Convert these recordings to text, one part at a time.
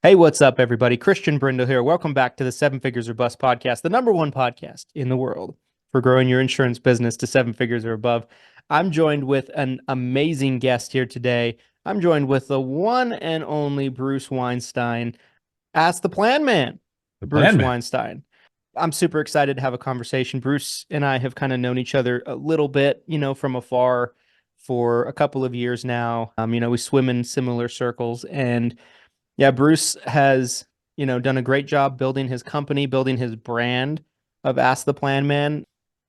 Hey, what's up, everybody? Christian Brindle here. Welcome back to the Seven Figures or Bust podcast, the number one podcast in the world for growing your insurance business to seven figures or above. I'm joined with an amazing guest here today. I'm joined with the one and only Bruce Weinstein. Ask the Planman, The Bruce Planman. Weinstein. I'm super excited to have a conversation. Bruce and I have kind of known each other a little bit, from afar for a couple of years now. We swim in similar circles, and yeah, Bruce has, done a great job building his company, building his brand of Ask the Plan Man.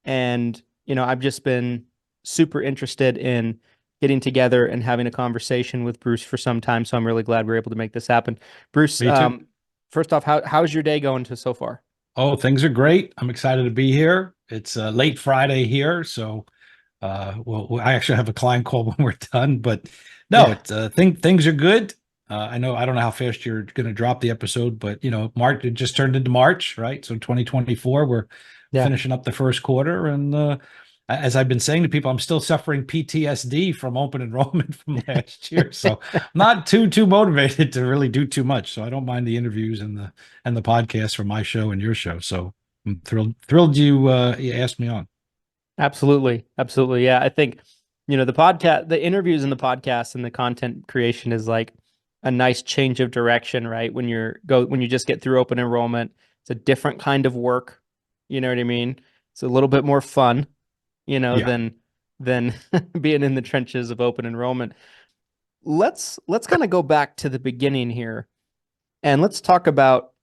And, I've just been super interested in getting together and having a conversation with Bruce for some time. So I'm really glad we're able to make this happen. Bruce, Me too. first off, how's your day going to so far? Oh, things are great. I'm excited to be here. It's late Friday here, so I actually have a client call when we're done. But no, Yeah. it's things are good. I don't know how fast you're going to drop the episode, but March, it just turned into March, right? So 2024, we're Yeah. finishing up the first quarter, and as I've been saying to people, I'm still suffering PTSD from open enrollment from last year, so I'm not too motivated to really do too much. So I don't mind the interviews and the podcast for my show and your show. So I'm thrilled you asked me on. Absolutely. Absolutely. Yeah. I think, the interviews and the podcast and the content creation is like a nice change of direction, right? When you just get through open enrollment, it's a different kind of work. You know what I mean? It's a little bit more fun, Yeah. than being in the trenches of open enrollment. Let's kind of go back to the beginning here and let's talk about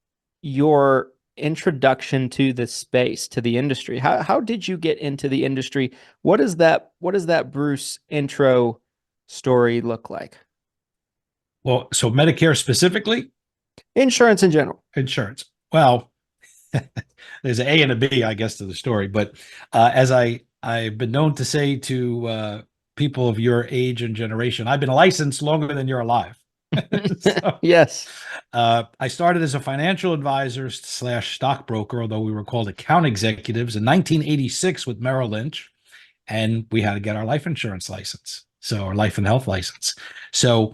your introduction to the space, to the industry. How did you get into the industry? What does that Bruce intro story look like? Well, so Medicare specifically, Insurance in general. insurance. Well, there's an A and a B, I guess, to the story. But as I've been known to say to people of your age and generation, I've been licensed longer than you're alive. So Yes. I started as a financial advisor slash stockbroker, although we were called account executives in 1986 with Merrill Lynch, and we had to get our life insurance license, so our life and health license. So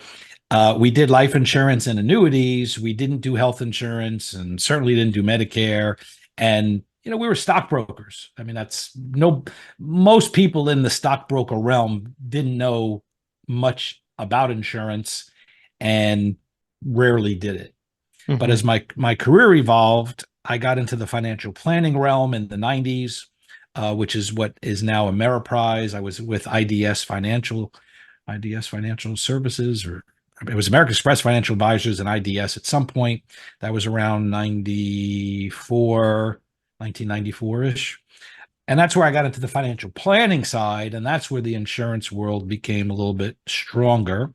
we did life insurance and annuities. We didn't do health insurance, and certainly didn't do Medicare. And we were stockbrokers. I mean, that's no most people in the stockbroker realm didn't know much about insurance and rarely did it. But Hmm. as my career evolved, I got into the financial planning realm in the 90s, which is what is now Ameriprise. I was with IDS Financial Services, or it was American Express Financial Advisors and IDS at some point. That was around 1994-ish. And that's where I got into the financial planning side. And that's where the insurance world became a little bit stronger.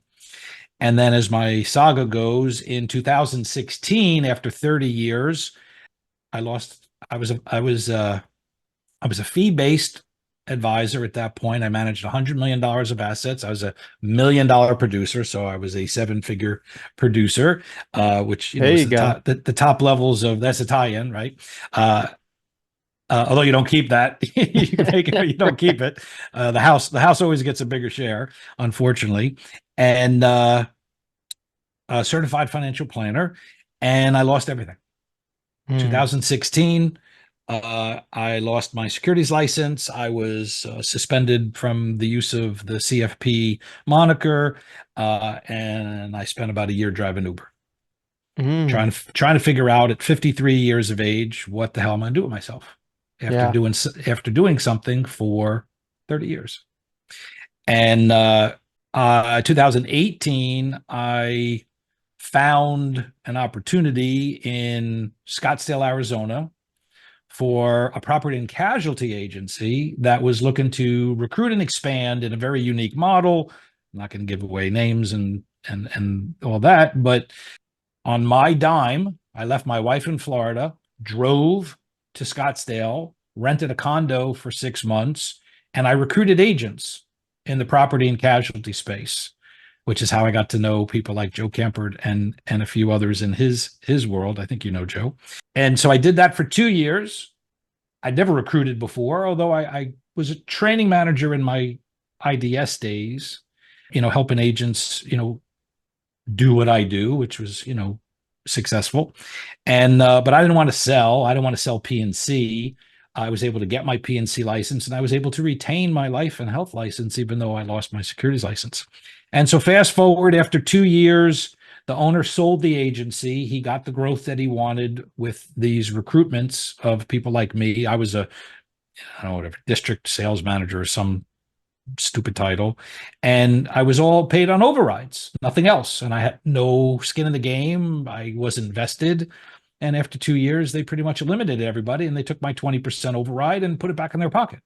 And then as my saga goes, in 2016, after 30 years, I lost. I was a fee-based advisor at that point. I managed $100 million of assets. I was $1 million producer, so I was a seven-figure producer, which There is you go. the top levels of that's Italian, right? Uh, although you don't keep that, you can make it, but you don't keep it. The house always gets a bigger share, unfortunately, and a certified financial planner, and I lost everything. Hmm. 2016, I lost my securities license. I was suspended from the use of the CFP moniker, and I spent about a year driving Uber, Hmm. trying to figure out at 53 years of age what the hell am I doing with myself Yeah. after doing something for 30 years. And 2018, I found an opportunity in Scottsdale, Arizona, for a property and casualty agency that was looking to recruit and expand in a very unique model. I'm not going to give away names and all that, but on my dime, I left my wife in Florida, drove to Scottsdale, rented a condo for 6 months, and I recruited agents in the property and casualty space, which is how I got to know people like Joe Kempert and a few others in his world. I think you know Joe. And so I did that for 2 years. I'd never recruited before, although I was a training manager in my IDS days, helping agents, do what I do, which was, successful. And but I didn't want to sell. I didn't want to sell PNC. I was able to get my PNC license, and I was able to retain my life and health license, even though I lost my securities license. And so fast forward, after 2 years, the owner sold the agency. He got the growth that he wanted with these recruitments of people like me. I was a, I don't know, whatever, district sales manager or some stupid title. And I was all paid on overrides, nothing else. And I had no skin in the game. I was invested. And after 2 years, they pretty much eliminated everybody, and they took my 20% override and put it back in their pocket.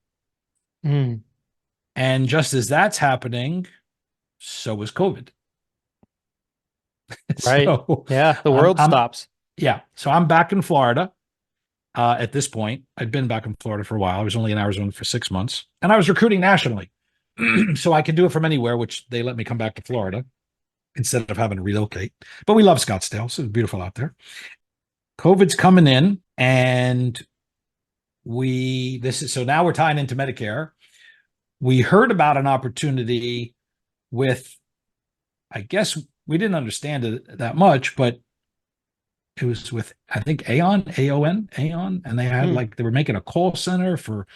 Mm. And just as that's happening, so was COVID. Right. So Yeah. The I'm, world I'm stops. yeah. So I'm back in Florida. At this point, I'd been back in Florida for a while. I was only in Arizona for 6 months, and I was recruiting nationally. So I could do it from anywhere, which they let me come back to Florida instead of having to relocate. But we love Scottsdale, so it's beautiful out there. COVID's coming in, and so now we're tying into Medicare. We heard about an opportunity with, I guess we didn't understand it that much, but it was with, I think, Aon, and they had Mm. like, they were making a call center for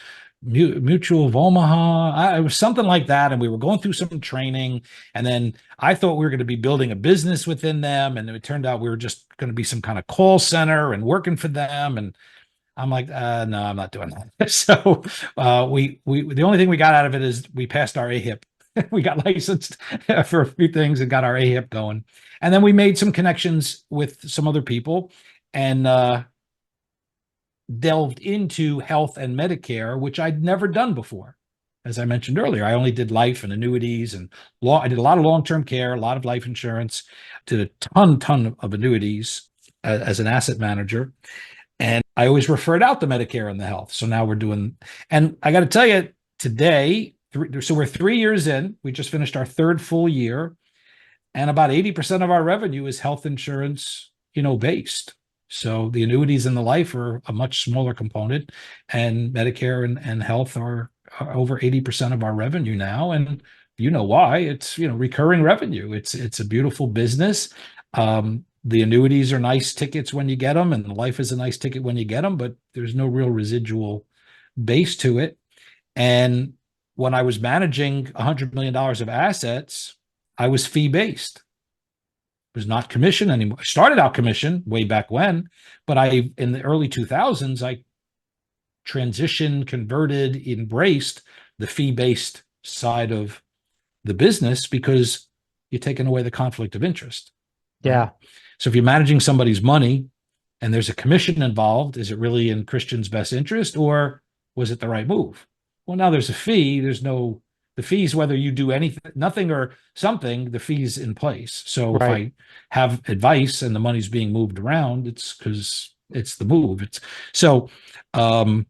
Mutual of Omaha. It was something like that. And we were going through some training. And then I thought we were going to be building a business within them. And it turned out we were just going to be some kind of call center and working for them. And I'm like, no, I'm not doing that. So the only thing we got out of it is we passed our AHIP. We got licensed for a few things and got our AHIP going. And then we made some connections with some other people and delved into health and Medicare, which I'd never done before. As I mentioned earlier, I only did life and annuities and I did a lot of long-term care, a lot of life insurance, did a ton of annuities as an asset manager. And I always referred out the Medicare and the health. So now we're doing, and I got to tell you today, so we're 3 years in, we just finished our third full year, and about 80% of our revenue is health insurance, based. So the annuities and the life are a much smaller component, and Medicare and health are over 80% of our revenue now. And you know why? It's, recurring revenue. It's a beautiful business. The annuities are nice tickets when you get them, and the life is a nice ticket when you get them, but there's no real residual base to it. And when I was managing $100 million of assets, I was fee-based. It was not commission anymore. I started out commission way back when, but in the early 2000s, I transitioned, converted, embraced the fee-based side of the business because you're taking away the conflict of interest. Right? Yeah. So if you're managing somebody's money and there's a commission involved, is it really in Christian's best interest, or was it the right move? Well, now there's a fee. The fees, whether you do anything, nothing or something, the fee's in place. So if Right. I have advice and the money's being moved around, it's because it's the move. Um,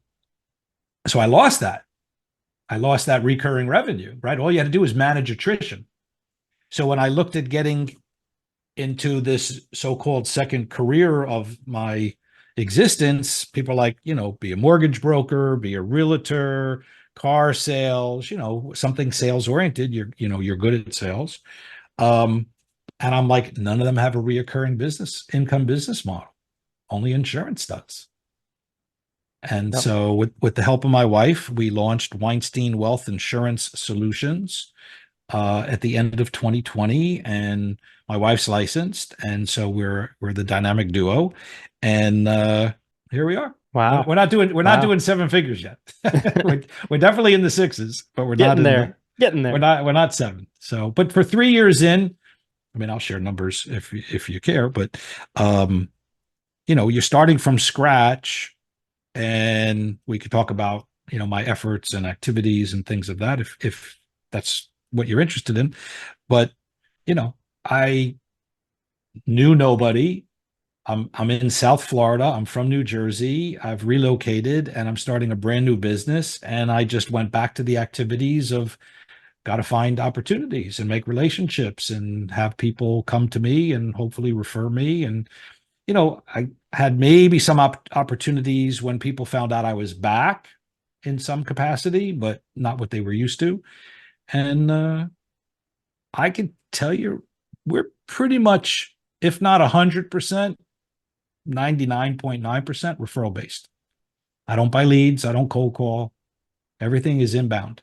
so I lost that. I lost that recurring revenue, right? All you had to do was manage attrition. So when I looked at getting into this so-called second career of my existence, people like, be a mortgage broker, be a realtor, car sales, something sales oriented. You're good at sales. And I'm like, none of them have a reoccurring income business model. Only insurance does. And Yep. so with the help of my wife, we launched Weinstein Wealth Insurance Solutions at the end of 2020, and my wife's licensed, and so we're the dynamic duo, and here we are. Wow. We're not Wow. doing seven figures yet. we're definitely in the sixes, but we're not Getting in the there. Getting there. we're not seven. So, but for 3 years in, I mean, I'll share numbers if you care, but you're starting from scratch, and we could talk about my efforts and activities and things of that if that's what you're interested in. But I knew nobody. I'm in South Florida. I'm from New Jersey. I've relocated and I'm starting a brand new business. And I just went back to the activities of got to find opportunities and make relationships and have people come to me and hopefully refer me. And I had maybe some opportunities when people found out I was back in some capacity, but not what they were used to. And I can tell you, we're pretty much if not 100%, 99.9% referral based. I don't buy leads. I don't cold call. Everything is inbound.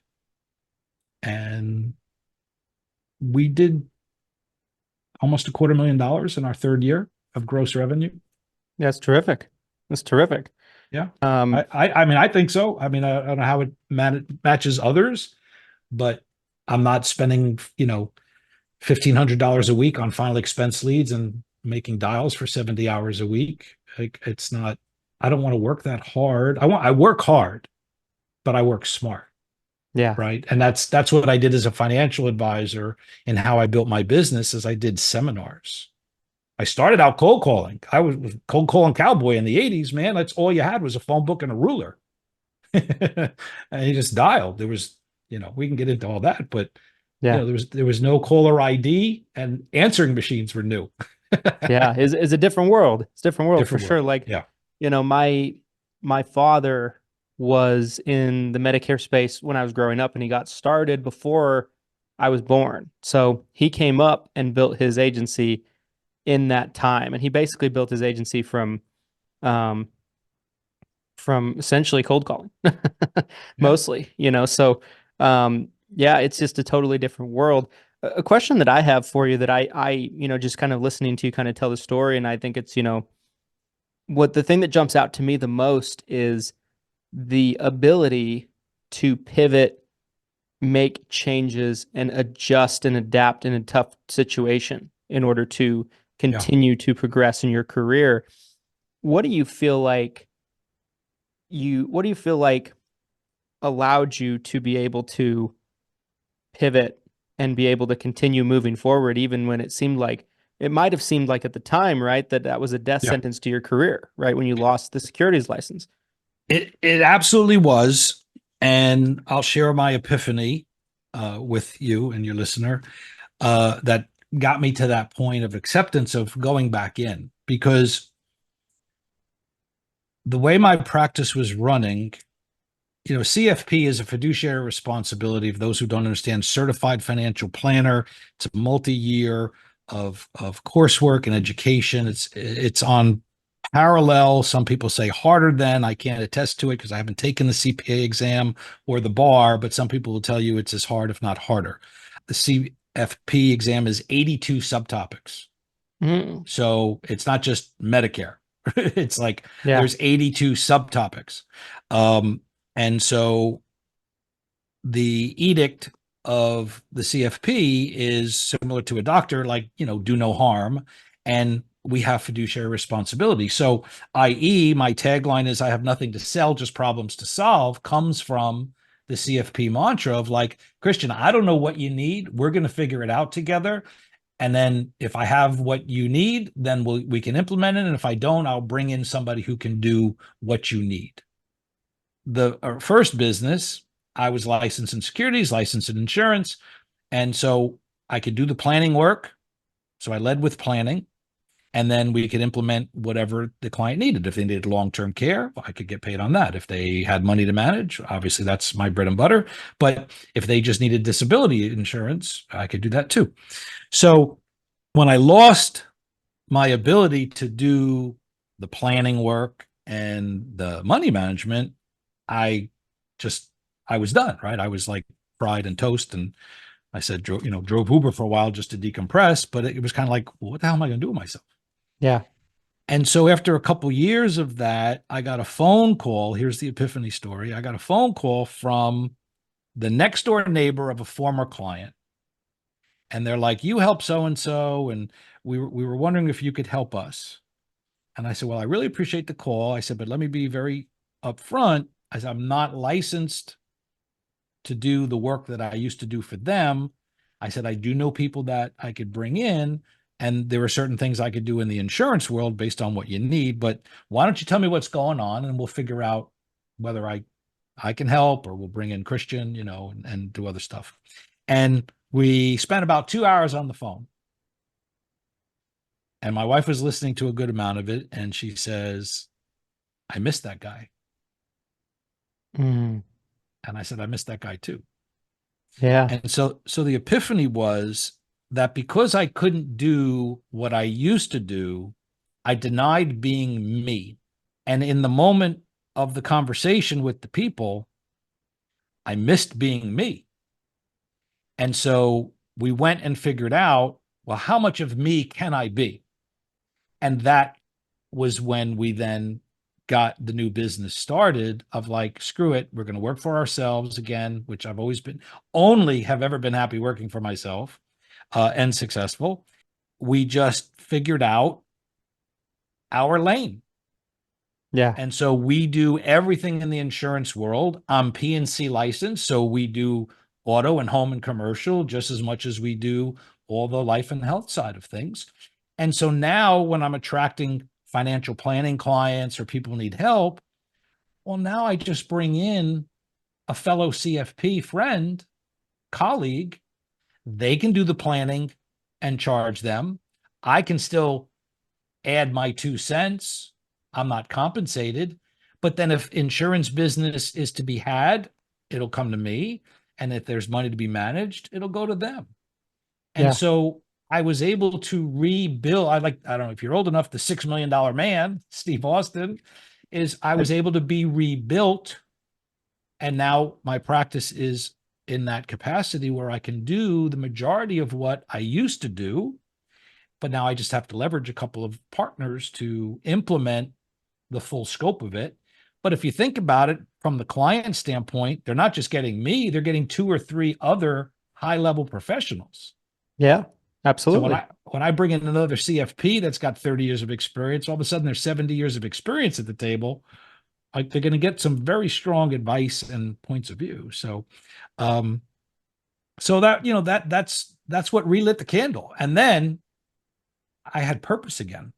And we did almost $250,000 in our third year of gross revenue. That's terrific. That's terrific. Yeah. Um, I mean, I think so. I mean, I don't know how it matches others, but I'm not spending, $1,500 a week on final expense leads and making dials for 70 hours a week. Like, it's not, I don't want to work that hard. I work hard, but I work smart. yeah, Right. And that's what I did as a financial advisor, and how I built my business is I did seminars. I started out cold calling. I was cold calling cowboy in the 80s, man. That's all you had was a phone book and a ruler. And you just dialed. There was, we can get into all that, but yeah, there was no caller ID, and answering machines were new. yeah. Is a different world. It's a different world for Different sure. world. Like, Yeah. my father was in the Medicare space when I was growing up, and he got started before I was born. So he came up and built his agency in that time, and he basically built his agency um, from essentially cold calling, Yeah. mostly. So yeah, it's just a totally different world. A question that I have for you that I just kind of listening to you kind of tell the story, and I think it's what the thing that jumps out to me the most is the ability to pivot, make changes, and adjust and adapt in a tough situation in order to Yeah. continue to progress in your career. What do you feel like what do you feel like allowed you to be able to pivot and be able to continue moving forward, even when it might have seemed like at the time, right, that was a death Yeah. sentence to your career, right, when you lost the securities license? It absolutely was. And I'll share my epiphany with you and your listener, that got me to that point of acceptance of going back in, because the way my practice was running, CFP is a fiduciary responsibility. Of those who don't understand, certified financial planner. It's a multi-year of coursework and education. It's on parallel. Some people say harder than. I can't attest to it because I haven't taken the CPA exam or the bar, but some people will tell you it's as hard, if not harder. The CFP exam is 82 subtopics. Mm, So it's not just Medicare. It's like yeah. there's 82 subtopics. Um, and so the edict of the CFP is similar to a doctor, like, do no harm. And we have fiduciary responsibility. So, i.e., my tagline is I have nothing to sell, just problems to solve, comes from the CFP mantra of like, Christian, I don't know what you need. We're going to figure it out together. And then if I have what you need, then we can implement it. And if I don't, I'll bring in somebody who can do what you need. The first business, I was licensed in securities, licensed in insurance. And so I could do the planning work. So I led with planning. And then we could implement whatever the client needed. If they needed long-term care, I could get paid on that. If they had money to manage, obviously that's my bread and butter. But if they just needed disability insurance, I could do that too. So when I lost my ability to do the planning work and the money management, I just, I was done, right? I was like fried and toast. And I said, drove Uber for a while just to decompress, but it was kind of like, well, what the hell am I going to do with myself? Yeah. And so after a couple years of that, I got a phone call. Here's the epiphany story. I got a phone call from the next door neighbor of a former client. And they're like, you help so and so, and we were wondering if you could help us. And I said, well, I really appreciate the call. I said, but let me be very upfront. I said, I'm not licensed to do the work that I used to do for them. I said, I do know people that I could bring in, and there are certain things I could do in the insurance world based on what you need. But why don't you tell me what's going on, and we'll figure out whether I can help, or we'll bring in Christian, and do other stuff. And we spent about 2 hours on the phone. And my wife was listening to a good amount of it. And she says, I missed that guy. Mm, And I said, I missed that guy too. yeah. And so the epiphany was that because I couldn't do what I used to do, I denied being me. And in the moment of the conversation with the people, I missed being me. And so we went and figured out, well, how much of me can I be? And that was when we then got the new business started of like, screw it, we're going to work for ourselves again, which I've always been, only have ever been happy working for myself and successful. We just figured out our lane. Yeah. And so we do everything in the insurance world. I'm P&C licensed, so we do auto and home and commercial just as much as we do all the life and health side of things. And so now when I'm attracting financial planning clients or people need help, well, now I just bring in a fellow CFP friend, colleague. They can do the planning and charge them. I can still add my 2 cents. I'm not compensated. But then if insurance business is to be had, it'll come to me. And if there's money to be managed, it'll go to them. And Yeah. so I was able to rebuild. I don't know if you're old enough, the $6 million man, Steve Austin, is I I, was able to be rebuilt. And now my practice is in that capacity where I can do the majority of what I used to do. But now I just have to leverage a couple of partners to implement the full scope of it. But if you think about it from the client standpoint, they're not just getting me, they're getting 2 or 3 other high-level professionals. yeah, So absolutely. when I bring in another CFP that's got 30 years of experience, all of a sudden there's 70 years of experience at the table. Like they're going to get some very strong advice and points of view. So um so that that's what relit the candle. And then I had purpose again.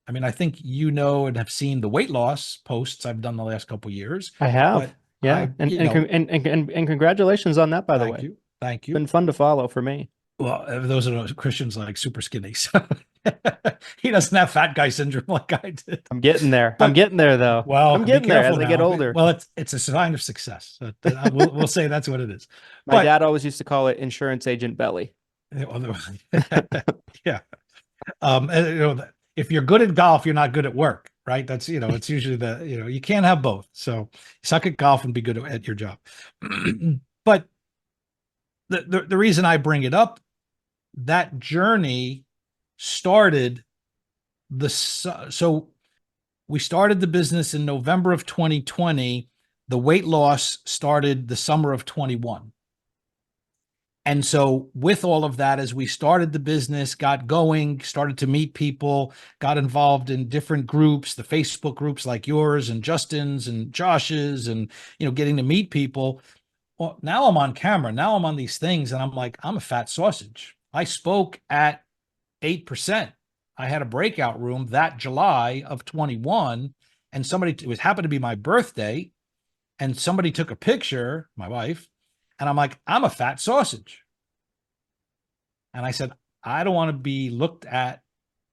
I mean, I think you know and have seen the weight loss posts I've done the last couple of years, I have. but Yeah. I, you know, And congratulations on that, by the way. thank It's you, thank you. been fun to follow for me. Well, those are those Christians like super skinny, so he doesn't have fat guy syndrome like I did. I'm getting there. I'm But getting there though. well, I'm be getting there careful as I get now. older. Well, it's a sign of success. We'll say that's what it is. My But dad always used to call it insurance agent belly. yeah, if you're good at golf, you're not good at work, right? That's it's usually you can't have both. So suck at golf and be good at your job. But the reason I bring it up, that journey started so we started the business in November of 2020. The weight loss started the summer of 21. And so with all of that, as we started the business, got going, started to meet people, got involved in different groups, the Facebook groups like yours and Justin's and Josh's, and getting to meet people. Well, now I'm on camera. Now I'm on these things, and I'm like, I'm a fat sausage. I spoke at 8%. I had a breakout room that July of 21, and it was happened to be my birthday, and somebody took a picture, my wife, and I'm like, I'm a fat sausage. And I said, I don't want to be looked at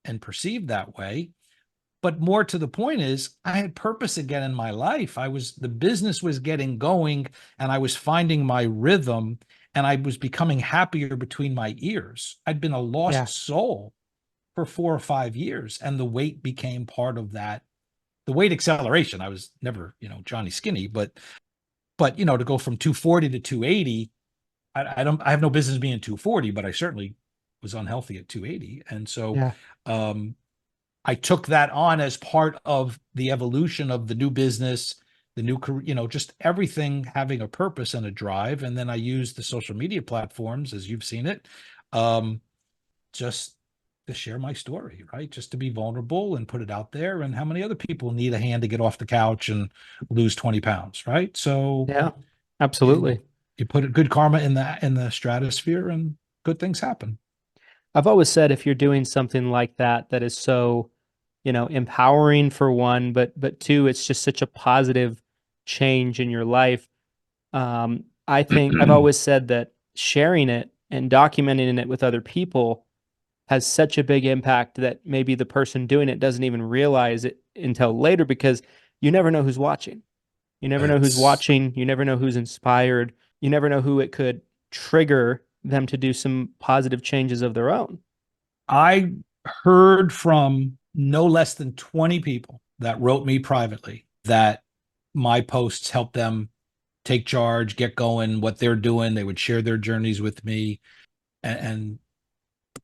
and perceived that way. But more to the point is, I had purpose again in my life. The business was getting going, and I was finding my rhythm, and I was becoming happier between my ears. I'd been a Yeah. lost soul for 4 or 5 years, and the weight became part of that. The weight acceleration. I was never, Johnny Skinny, but to go from 240 to 280, I have no business being 240, but I certainly was unhealthy at 280. And so Yeah. I took that on as part of the evolution of the new business, the new career, just everything having a purpose and a drive. And then I used the social media platforms, as you've seen it, just to share my story, right? Just to be vulnerable and put it out there. And how many other people need a hand to get off the couch and lose 20 pounds, right? So Yeah. you, Absolutely. you put a good karma in the stratosphere, and good things happen. I've always said if you're doing something like that, that is so, empowering for one, but two, it's just such a positive change in your life. I think I've always said that sharing it and documenting it with other people has such a big impact that maybe the person doing it doesn't even realize it until later because you never know who's watching. You never know who's It's watching. You never know who's inspired. You never know who it could trigger them to do some positive changes of their own? I heard from no less than 20 people that wrote me privately that my posts helped them take charge, get going, what they're doing. They would share their journeys with me. And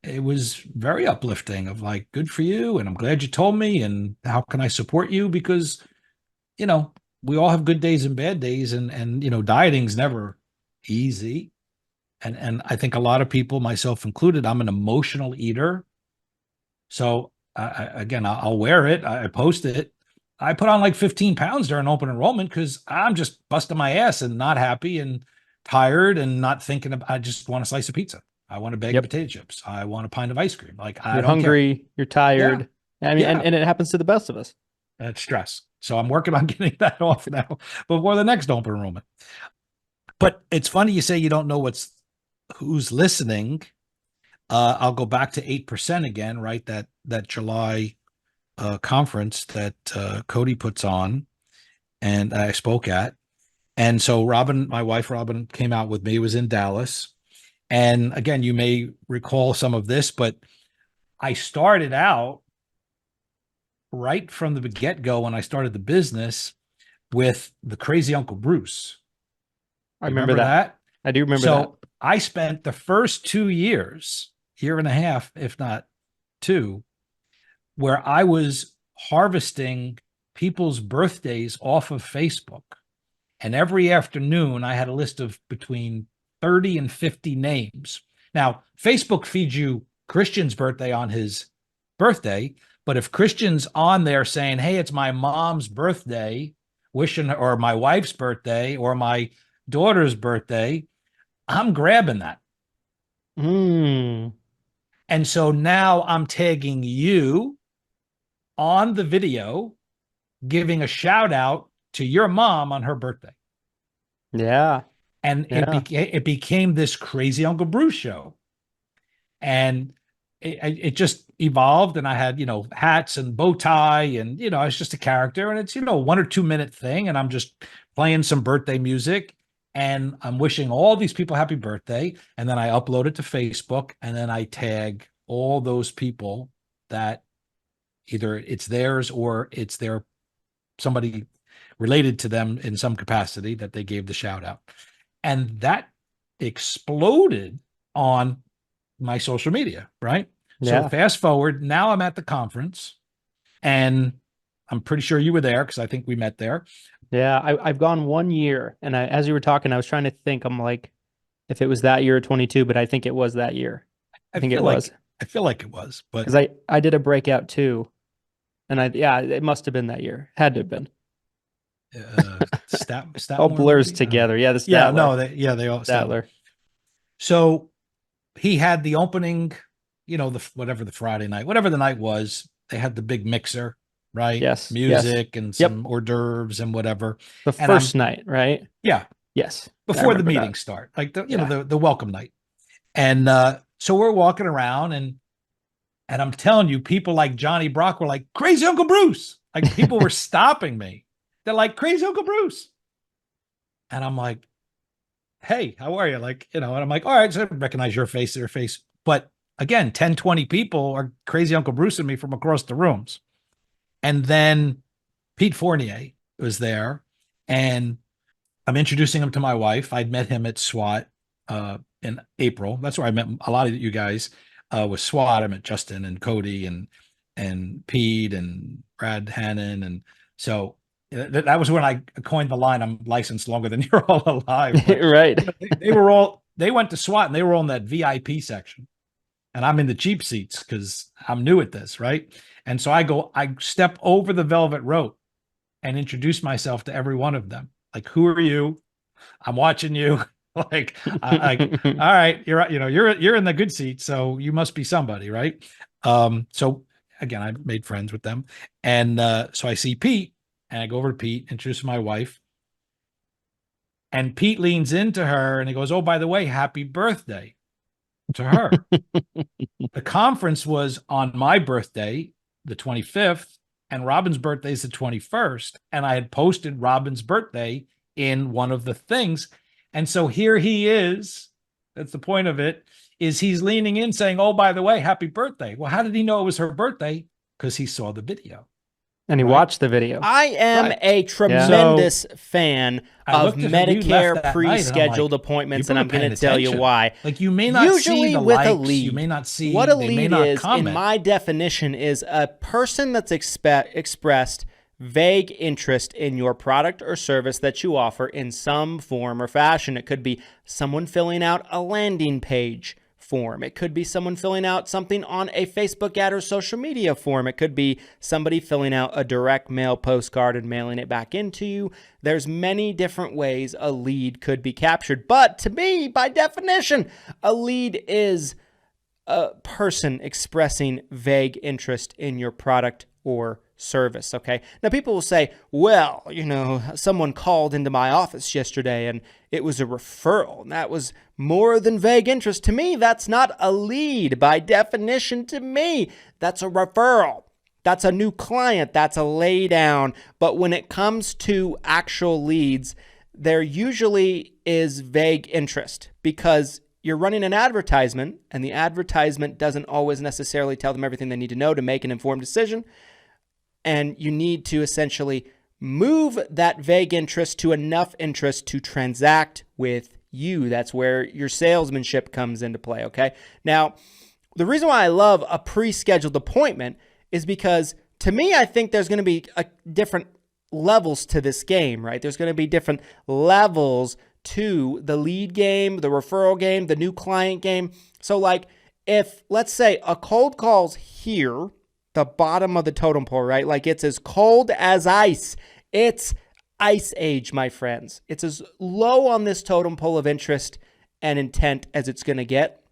it was very uplifting of like, good for you. And I'm glad you told me. And how can I support you? Because, you know, we all have good days and bad days. And, dieting's never easy. And I think a lot of people, myself included, I'm an emotional eater. So again, I'll wear it. I post it. I put on like 15 pounds during open enrollment because I'm just busting my ass and not happy and tired and not thinking about, I just want a slice of pizza. I want a bag of Yep. potato chips. I want a pint of ice cream. Like, I You're don't care. hungry, you're Yeah. tired. I mean, Yeah. and it happens to the best of us. That's stress. So I'm working on getting that off now before the next open enrollment. But it's funny you say you don't know who's listening. I'll go back to 8% again, right? That July conference that Cody puts on and I spoke at. And so Robin, my wife Robin, came out with me. It was in Dallas. And again, you may recall some of this, but I started out right from the get-go when I started the business with the crazy Uncle Bruce. I You remember remember that. that? I do remember that. So I spent the first 2 years, year and a half, if not two, where I was harvesting people's birthdays off of Facebook. And every afternoon, I had a list of between 30 and 50 names. Now, Facebook feeds you Christian's birthday on his birthday. But if Christian's on there saying, hey, it's my mom's birthday, wishing, or my wife's birthday, or my daughter's birthday, I'm grabbing that. Mm. And so now I'm tagging you on the video, giving a shout out to your mom on her birthday. Yeah. And Yeah. it became this crazy Uncle Bruce show. And it just evolved. And I had, hats and bow tie and, it's just a character and it's, 1 or 2 minute thing. And I'm just playing some birthday music and I'm wishing all these people happy birthday. And then I upload it to Facebook and then I tag all those people that either it's theirs or it's their somebody related to them in some capacity that they gave the shout out. And that exploded on my social media, right? So Yeah. fast forward, now I'm at the conference and I'm pretty sure you were there because I think we met there. Yeah. I've gone 1 year and as you were talking, I was trying to think, I'm like, if it was that year or 22, but I think it was that year. I think it was. I feel like it was, but Because I did a breakout too. And it must have been that year. Had to have been. stat All blurs maybe? together. Yeah, the Yeah, Statler. no, they all Statler. So he had the opening, whatever the Friday night, whatever the night was, they had the big mixer, right? Yes. Music and Yep. some hors d'oeuvres and whatever. The And first night, right? Yeah. Yes. Before the meeting start, like the welcome night. And so we're walking around and I'm telling you, people like Johnny Brock were like, crazy Uncle Bruce. Like people were stopping me. They're like, crazy Uncle Bruce. And I'm like, hey, how are you? Like, and I'm like, all right, so I recognize your face, their face. But again, 10, 20 people are crazy Uncle Bruce and me from across the rooms. And then Pete Fournier was there and I'm introducing him to my wife. I'd met him at SWAT in April. That's where I met a lot of you guys with SWAT. I met Justin and Cody and Pete and Brad Hannon. And so that was when I coined the line, I'm licensed longer than you're all alive. But, right. they went to SWAT and they were on that VIP section. And I'm in the cheap seats because I'm new at this, right? And so I step over the velvet rope and introduce myself to every one of them. Like, who are you? I'm watching you. Like, all right, you're in the good seat, so you must be somebody, right? So again, I made friends with them, and so I see Pete, and I go over to Pete, introduce my wife, and Pete leans into her, and he goes, "Oh, by the way, happy birthday to her." The conference was on my birthday, the 25th, and Robin's birthday is the 21st, and I had posted Robin's birthday in one of the things. And so here he is That's the point of it, is he's leaning in saying, oh, by the way, happy birthday. Well, how did he know it was her birthday? Because he saw the video. And he watched the video. I am a tremendous fan of Medicare pre-scheduled appointments, and I'm going to tell you why. Like, you may not see the likes, a lead, you may not see, what a lead is, comment. in my definition, is a person that's expressed vague interest in your product or service that you offer in some form or fashion. It could be someone filling out a landing page form. It could be someone filling out something on a Facebook ad or social media form. It could be somebody filling out a direct mail postcard and mailing it back into you. There's many different ways a lead could be captured. But to me, by definition, a lead is a person expressing vague interest in your product or service, okay? Now, people will say, well, you know, someone called into my office yesterday and it was a referral, and that was more than vague interest. To me, that's not a lead. By definition, to me, that's a referral. That's a new client. That's a lay down. But when it comes to actual leads, there usually is vague interest because you're running an advertisement, and the advertisement doesn't always necessarily tell them everything they need to know to make an informed decision. And you need to essentially move that vague interest to enough interest to transact with you. That's where your salesmanship comes into play, okay? Now, the reason why I love a pre-scheduled appointment is because, to me, I think there's going to be different levels to this game, right? There's going to be different levels to the lead game, the referral game, the new client game. So, like, if, let's say, a cold call's here, the bottom of the totem pole, right? Like, it's as cold as ice. It's ice age, my friends. It's as low on this totem pole of interest and intent as it's going to get.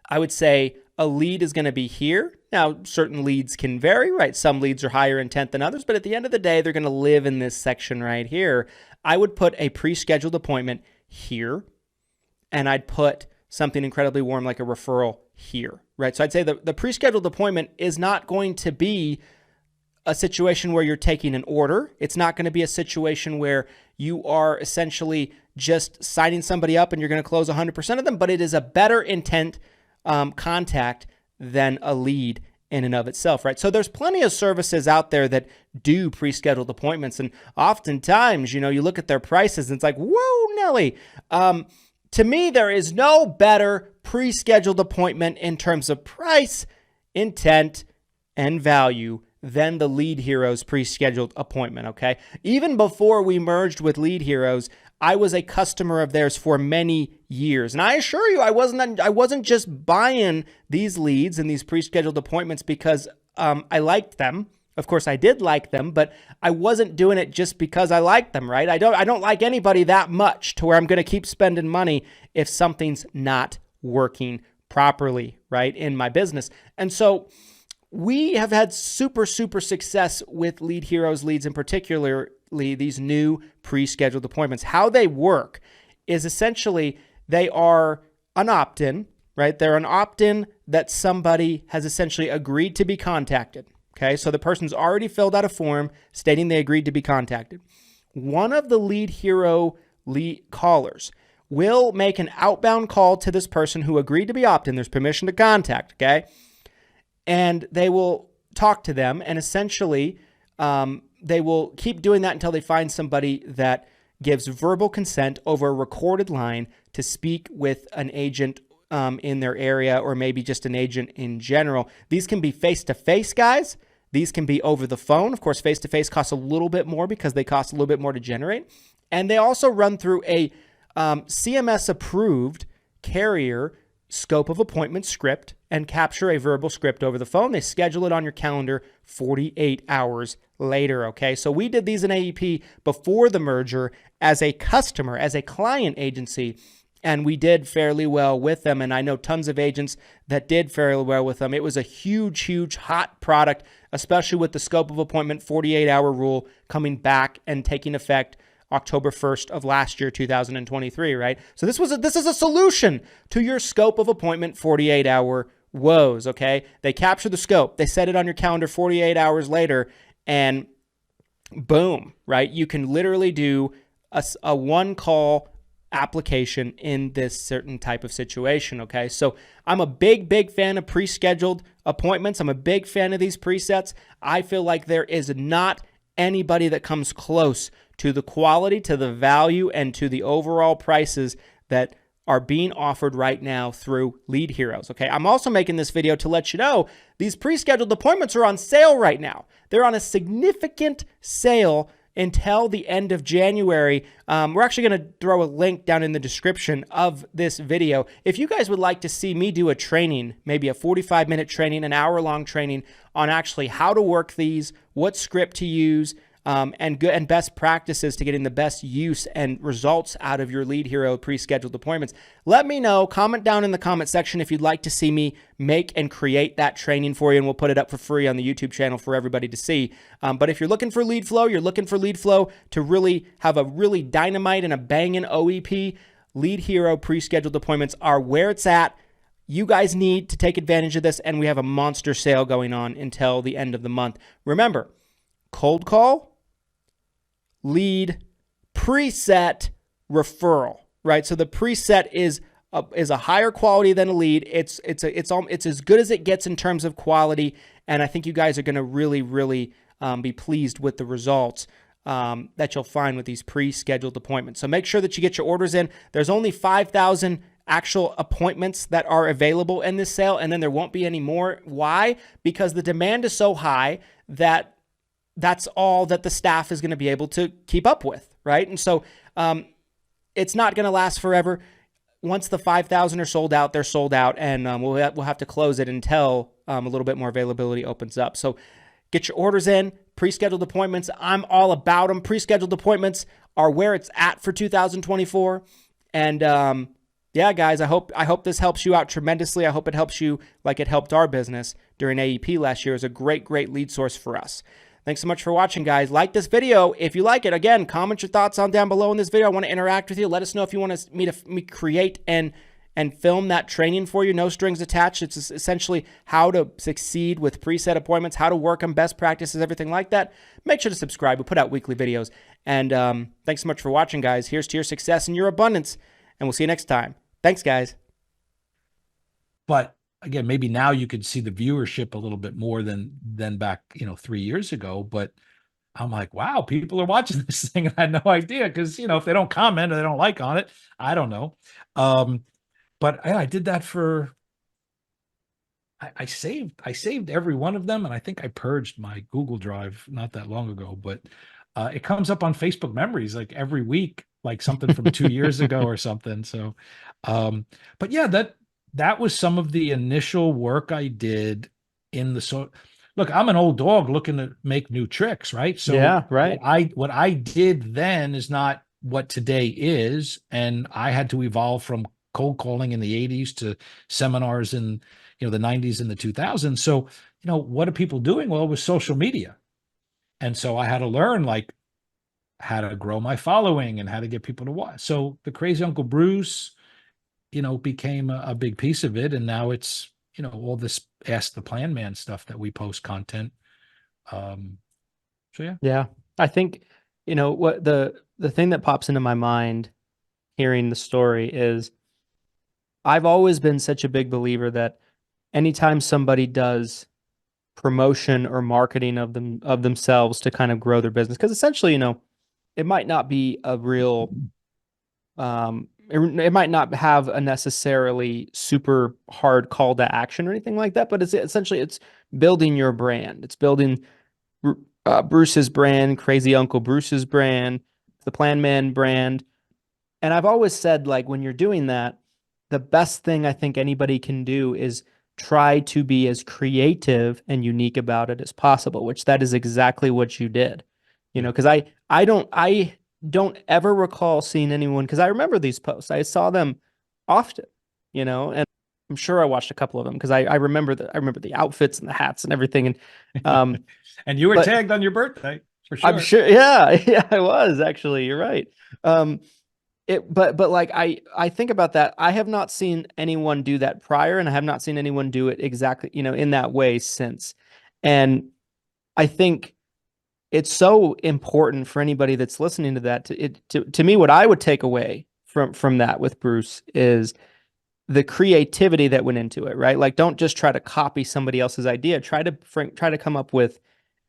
I would say a lead is going to be here. Now, certain leads can vary, right? Some leads are higher intent than others, but at the end of the day, they're going to live in this section right here. I would put a pre-scheduled appointment here, and I'd put something incredibly warm like a referral here, right? So I'd say the pre-scheduled appointment is not going to be a situation where you're taking an order. It's not going to be a situation where you are essentially just signing somebody up and you're going to close 100% of them, but it is a better intent contact than a lead in and of itself, right? So there's plenty of services out there that do pre-scheduled appointments, and oftentimes, you know, you look at their prices and it's like, whoa, Nelly. To me, there is no better pre-scheduled appointment in terms of price, intent, and value than the Lead Heroes pre-scheduled appointment, okay? Even before we merged with Lead Heroes, I was a customer of theirs for many years. And I assure you, I wasn't just buying these leads and these pre-scheduled appointments because I liked them. Of course, I did like them, but I wasn't doing it just because I liked them, right? I don't like anybody that much to where I'm going to keep spending money if something's not working properly, right, in my business. And so we have had super success with Lead Heroes leads, in particularly these new pre-scheduled appointments. How they work is essentially they are an opt-in, right? They're an opt-in that somebody has essentially agreed to be contacted. Okay, so the person's already filled out a form stating they agreed to be contacted. One of the Lead Hero lead callers will make an outbound call to this person who agreed to be opt-in. There's permission to contact, okay? And they will talk to them, and essentially they will keep doing that until they find somebody that gives verbal consent over a recorded line to speak with an agent in their area, or maybe just an agent in general. These can be face-to-face, guys. These can be over the phone. Of course, face-to-face costs a little bit more because they cost a little bit more to generate. And they also run through a CMS-approved carrier scope of appointment script and capture a verbal script over the phone. They schedule it on your calendar 48 hours later, okay? So we did these in AEP before the merger as a customer, as a client agency, and we did fairly well with them. And I know tons of agents that did fairly well with them. It was a huge hot product, especially with the scope of appointment 48-hour rule coming back and taking effect October 1st of last year, 2023, right? So this is a solution to your scope of appointment 48-hour woes, okay? They capture the scope. They set it on your calendar 48 hours later, and boom, right? You can literally do a one call application in this certain type of situation. Okay. So I'm a big fan of pre-scheduled appointments. I'm a big fan of these presets. I feel like there is not anybody that comes close to the quality, to the value, and to the overall prices that are being offered right now through Lead Heroes. Okay. I'm also making this video to let you know these pre-scheduled appointments are on sale right now. They're on a significant sale until the end of January. We're actually going to throw a link down in the description of this video. If you guys would like to see me do a training, maybe a 45-minute training, an hour-long training on actually how to work these, what script to use, and best practices to getting the best use and results out of your Lead Hero pre-scheduled appointments, let me know. Comment down in the comment section if you'd like to see me make and create that training for you, and we'll put it up for free on the YouTube channel for everybody to see. But if you're looking for lead flow, you're looking for lead flow to really have a really dynamite and a banging OEP, Lead Hero pre-scheduled appointments are where it's at. You guys need to take advantage of this, and we have a monster sale going on until the end of the month. Remember, cold call, lead, preset, referral, right? So the preset is a higher quality than a lead. It's as good as it gets in terms of quality, and I think you guys are going to really be pleased with the results that you'll find with these pre-scheduled appointments. So make sure that you get your orders in. There's only 5,000 actual appointments that are available in this sale, and then there won't be any more. Why? Because the demand is so high that that's all that the staff is going to be able to keep up with, right? And so it's not going to last forever. Once the 5,000 are sold out, they're sold out, and we'll have to close it until a little bit more availability opens up. So get your orders in, pre-scheduled appointments. I'm all about them. Pre-scheduled appointments are where it's at for 2024. And yeah, guys, I hope this helps you out tremendously. I hope it helps you like it helped our business during AEP last year. It was a great lead source for us. Thanks so much for watching, guys. Like this video if you like it. Again, comment your thoughts on down below in this video. I want to interact with you. Let us know if you want me to create and film that training for you. No strings attached. It's essentially how to succeed with preset appointments, how to work them, best practices, everything like that. Make sure to subscribe. We put out weekly videos. And thanks so much for watching, guys. Here's to your success and your abundance. And we'll see you next time. Thanks, guys. But again, maybe now you could see the viewership a little bit more than back, 3 years ago. But I'm like, wow, people are watching this thing. And I had no idea because, if they don't comment or they don't like on it, I don't know. But I did that for, I saved every one of them. And I think I purged my Google Drive not that long ago, but it comes up on Facebook memories like every week, like something from 2 years ago or something. So, but yeah, that was some of the initial work I did in the look, I'm an old dog looking to make new tricks, right? So yeah, right. What I did then is not what today is. And I had to evolve from cold calling in the 80s to seminars in, the 90s and the 2000s. So, what are people doing? Well, it was social media. And so I had to learn like how to grow my following and how to get people to watch. So the Crazy Uncle Bruce, became a big piece of it. And now it's, all this Ask the Planman stuff that we post content. So yeah. Yeah. I think, what the thing that pops into my mind hearing the story is I've always been such a big believer that anytime somebody does promotion or marketing of themselves to kind of grow their business, because essentially, it might not be a real, it might not have a necessarily super hard call to action or anything like that, but it's essentially, it's building your brand. It's building Bruce's brand, Crazy Uncle Bruce's brand, the Planman brand. And I've always said, like, when you're doing that, the best thing I think anybody can do is try to be as creative and unique about it as possible, which that is exactly what you did. Because I don't ever recall seeing anyone, because I remember these posts. I saw them often, and I'm sure I watched a couple of them because I remember the outfits and the hats and everything. And and you were tagged on your birthday for sure. I'm sure. Yeah, I was actually. You're right. But like I think about that. I have not seen anyone do that prior, and I have not seen anyone do it exactly, in that way since. And I think it's so important for anybody that's listening to that to me, what I would take away from that with Bruce is the creativity that went into it, right? Like, don't just try to copy somebody else's idea. Try to come up with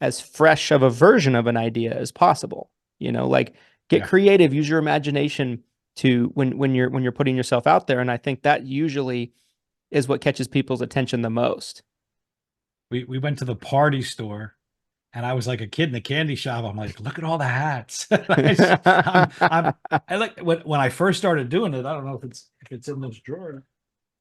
as fresh of a version of an idea as possible. Like, get Yeah. creative, use your imagination to when you're putting yourself out there. And I think that usually is what catches people's attention the most. We went to the party store, and I was like a kid in the candy shop. I'm like, look at all the hats. I like when I first started doing it. I don't know if it's in this drawer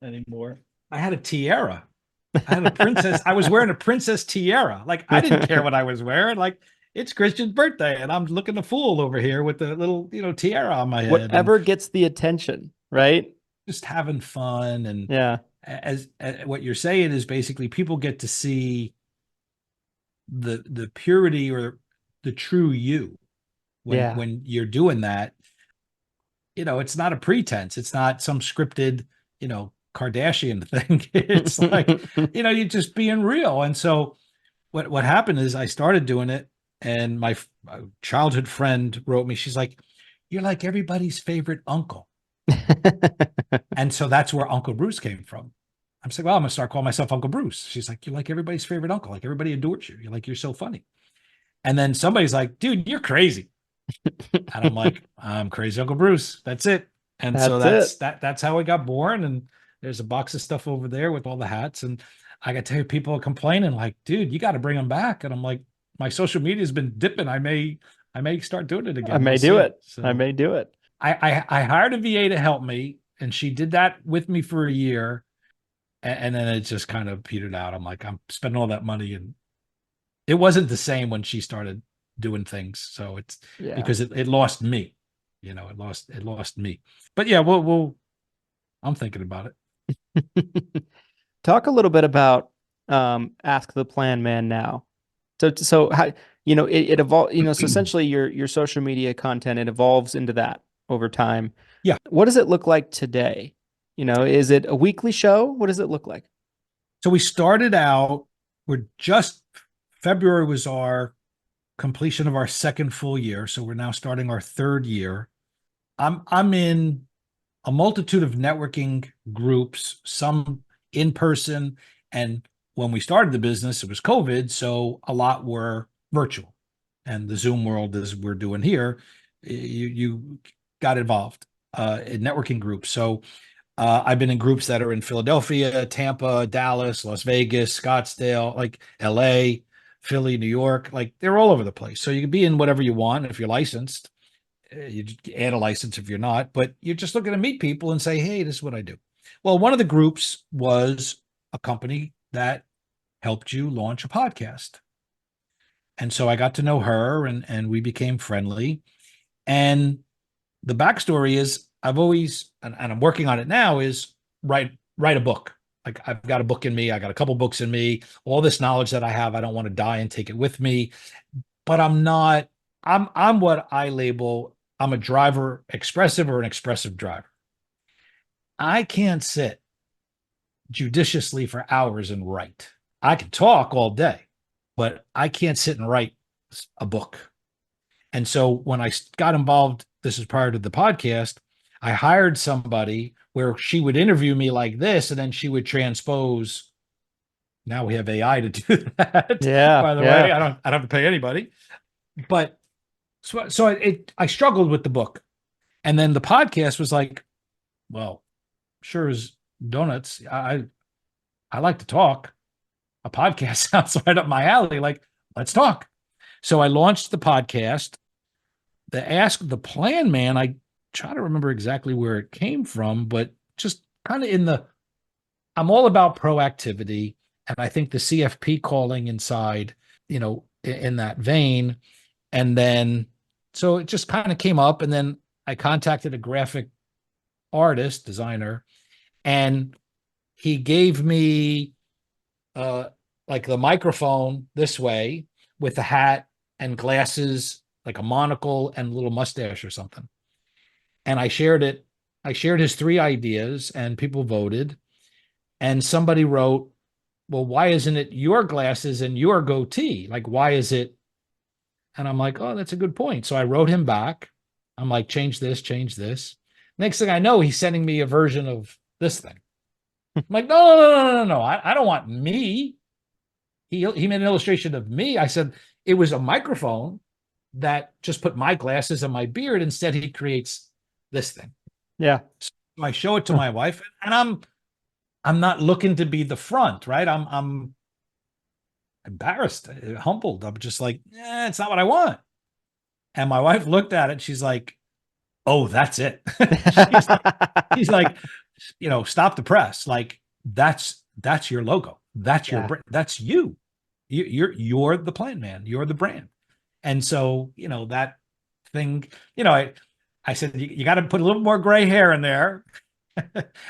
anymore. I had a tiara. I had a princess. I was wearing a princess tiara. Like, I didn't care what I was wearing. Like, it's Christian's birthday, and I'm looking a fool over here with the little, tiara on my head. Whatever gets the attention, right? Just having fun. And Yeah. as what you're saying is basically people get to see the purity or the true you when you're doing that. It's not a pretense. It's not some scripted, Kardashian thing. It's like, you're just being real. And so what happened is I started doing it, and my childhood friend wrote me. She's like, "You're like everybody's favorite uncle." And so that's where Uncle Bruce came from. I'm saying, well, I'm gonna start calling myself Uncle Bruce. She's like, "You're like everybody's favorite uncle. Like, everybody adores you. You're so funny." And then somebody's like, "Dude, you're crazy." And I'm like, "I'm crazy Uncle Bruce. That's it." And so that's how it got born. And there's a box of stuff over there with all the hats. And I got to hear people complaining like, "Dude, you got to bring them back." And I'm like, my social media has been dipping. I may start doing it again. I may do it. So I may do it. I hired a VA to help me, and she did that with me for a year. And then it just kind of petered out. I'm like, I'm spending all that money, and it wasn't the same when she started doing things. So it's because it lost me, it lost me. But yeah, I'm thinking about it. Talk a little bit about Ask the Planman now. So how, it evolved, so essentially your social media content, it evolves into that over time. Yeah. What does it look like today? Is it a weekly show? What does it look like? So we started out, February was our completion of our second full year. So we're now starting our third year. I'm in a multitude of networking groups, some in person. And when we started the business, it was COVID. So a lot were virtual, and the Zoom world, as we're doing here, you got involved in networking groups. So I've been in groups that are in Philadelphia, Tampa, Dallas, Las Vegas, Scottsdale, like LA, Philly, New York, like they're all over the place. So you can be in whatever you want. If you're licensed, you add a license if you're not, but you're just looking to meet people and say, "Hey, this is what I do." Well, one of the groups was a company that helped you launch a podcast. And so I got to know her, and we became friendly. And the backstory is I've always, and I'm working on it now, is write a book. Like, I've got a book in me. I got a couple books in me. All this knowledge that I have, I don't want to die and take it with me. But I'm what I label, I'm a driver, expressive or an expressive driver. I can't sit judiciously for hours and write. I can talk all day, but I can't sit and write a book. And so when I got involved, this is prior to the podcast, I hired somebody where she would interview me like this, and then she would transpose. Now we have AI to do that. Yeah. By the way, I don't have to pay anybody. But so I struggled with the book. And then the podcast was like, well, sure as donuts. I like to talk. A podcast sounds right up my alley. Like, let's talk. So I launched the podcast. The Ask the Planman, I try to remember exactly where it came from, but just kind of I'm all about proactivity. And I think the CFP calling inside, in that vein. And then, so it just kind of came up, and then I contacted a graphic artist, designer, and he gave me like the microphone this way with the hat and glasses, like a monocle and a little mustache or something. And I shared it. I shared his 3 ideas, and people voted. And somebody wrote, "Well, why isn't it your glasses and your goatee? Like, why is it?" And I'm like, "Oh, that's a good point." So I wrote him back. I'm like, change this. And Next thing I know, he's sending me a version of this thing. I'm like, no. I don't want me. He made an illustration of me. I said it was a microphone that just put my glasses and my beard. Instead, he creates this thing. Yeah. So I show it to my wife, and I'm not looking to be the front, right? I'm embarrassed, humbled. I'm just like, it's not what I want. And my wife looked at it. She's like, oh, that's it. she's like, stop the press. Like that's your logo. That's your brand. That's you. You're the Planman. You're the brand. And so, that thing, I said, you got to put a little more gray hair in there.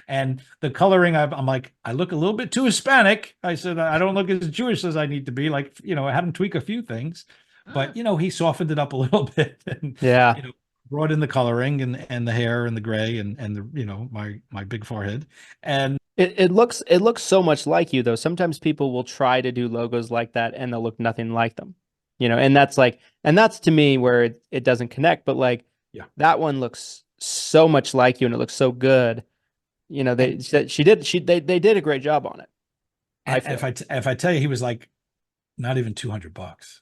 And the coloring, I'm like, I look a little bit too Hispanic. I said, I don't look as Jewish as I need to be. Like, I had him tweak a few things, but he softened it up a little bit. And, brought in the coloring and the hair and the gray and the, my big forehead. And it looks so much like you though. Sometimes people will try to do logos like that and they'll look nothing like them, and that's to me where it doesn't connect, but like, that one looks so much like you and it looks so good. They did a great job on it. If I tell you, he was like, not even $200.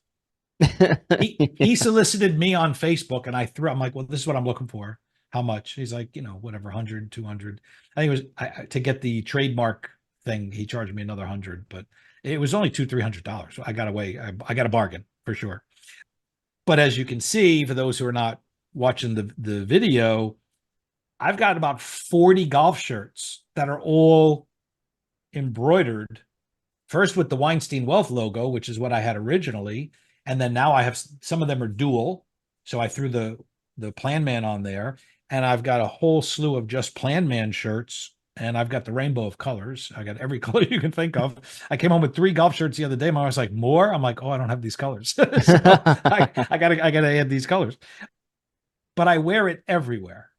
He solicited me on Facebook and I'm like, well, this is what I'm looking for. How much? He's like, whatever, 100, 200. I think it was to get the trademark thing. He charged me another 100, but it was only $200-300. So I got away. I got a bargain for sure. But as you can see, for those who are not watching the video, I've got about 40 golf shirts that are all embroidered first with the Weinstein Wealth logo, which is what I had originally. And then now I have some of them are dual. So I threw the Planman on there, and I've got a whole slew of just Planman shirts, and I've got the rainbow of colors. I got every color you can think of. I came home with 3 golf shirts the other day. My wife's like, more? I'm like, oh, I don't have these colors. So I gotta add these colors. But I wear it everywhere.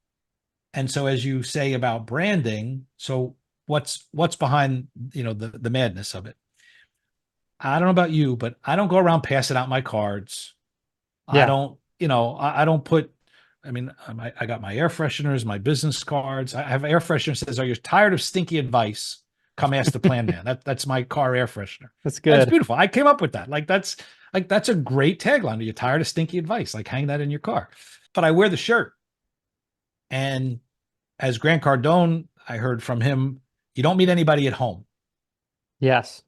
And so as you say about branding, so what's behind, the madness of it? I don't know about you, but I don't go around passing out my cards. I don't, I don't put, I got my air fresheners, my business cards. I have air freshener that says, are you tired of stinky advice? Come ask the Planman. That's my car air freshener. That's good. That's beautiful. I came up with that. That's a great tagline. Are you tired of stinky advice? Like hang that in your car. But I wear the shirt. And as Grant Cardone, I heard from him, you don't meet anybody at home. Yes.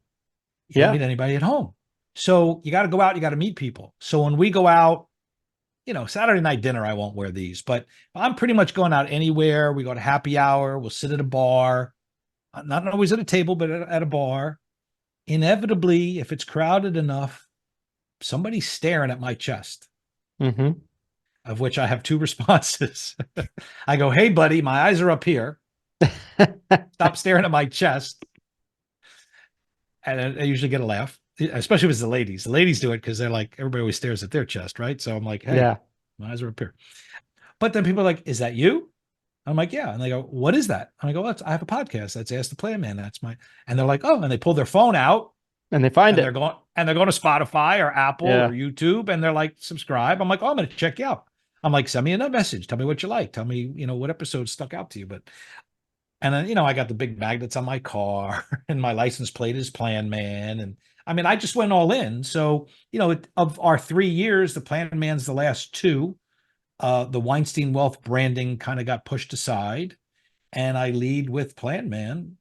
You don't meet anybody at home. So you got to go out, you got to meet people. So when we go out, Saturday night dinner, I won't wear these, but I'm pretty much going out anywhere. We go to happy hour. We'll sit at a bar, not always at a table, but at a bar. Inevitably, if it's crowded enough, somebody's staring at my chest, of which I have 2 responses. I go, hey, buddy, my eyes are up here. Stop staring at my chest. And I usually get a laugh, especially if it's the ladies. The ladies do it because they're like, everybody always stares at their chest, right? So I'm like, hey, my eyes are up here. But then people are like, is that you? I'm like, yeah. And they go, what is that? And I go, I have a podcast. That's Ask the Planman. And they're like, oh, and they pull their phone out. And they find it. They're going to Spotify or Apple or YouTube. And they're like, subscribe. I'm like, oh, I'm going to check you out. I'm like, send me a message. Tell me what you like. Tell me, what episode stuck out to you. And then, I got the big magnets on my car and my license plate is Planman. And I just went all in. So, of our 3 years, the Planman's the last 2. The Weinstein Wealth branding kind of got pushed aside and I lead with Planman.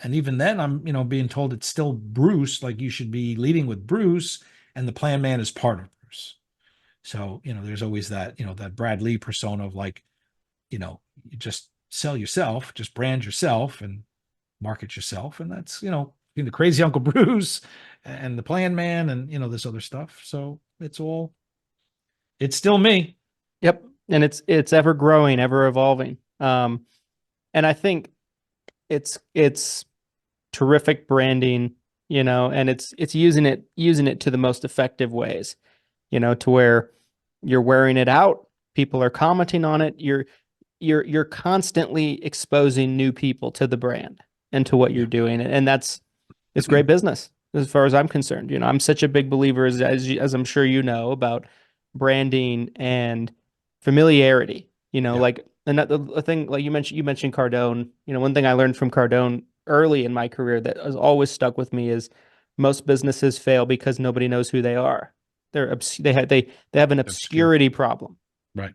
And even then I'm, being told it's still Bruce, like you should be leading with Bruce and the Planman is part of Bruce. So, there's always that, that Brad Lee persona of like, you just sell yourself, just brand yourself and market yourself. And that's, the crazy Uncle Bruce and the Planman and, this other stuff. So it's still me. Yep. And it's ever growing, ever evolving. And I think it's terrific branding, and it's using it to the most effective ways, to where you're wearing it out. People are commenting on it. You're constantly exposing new people to the brand and to what you're doing. And it's great business as far as I'm concerned. I'm such a big believer as I'm sure about branding and familiarity, like And that the thing, like you mentioned Cardone. One thing I learned from Cardone early in my career that has always stuck with me is most businesses fail because nobody knows who they are. They have an Obscure. obscurity problem. Right.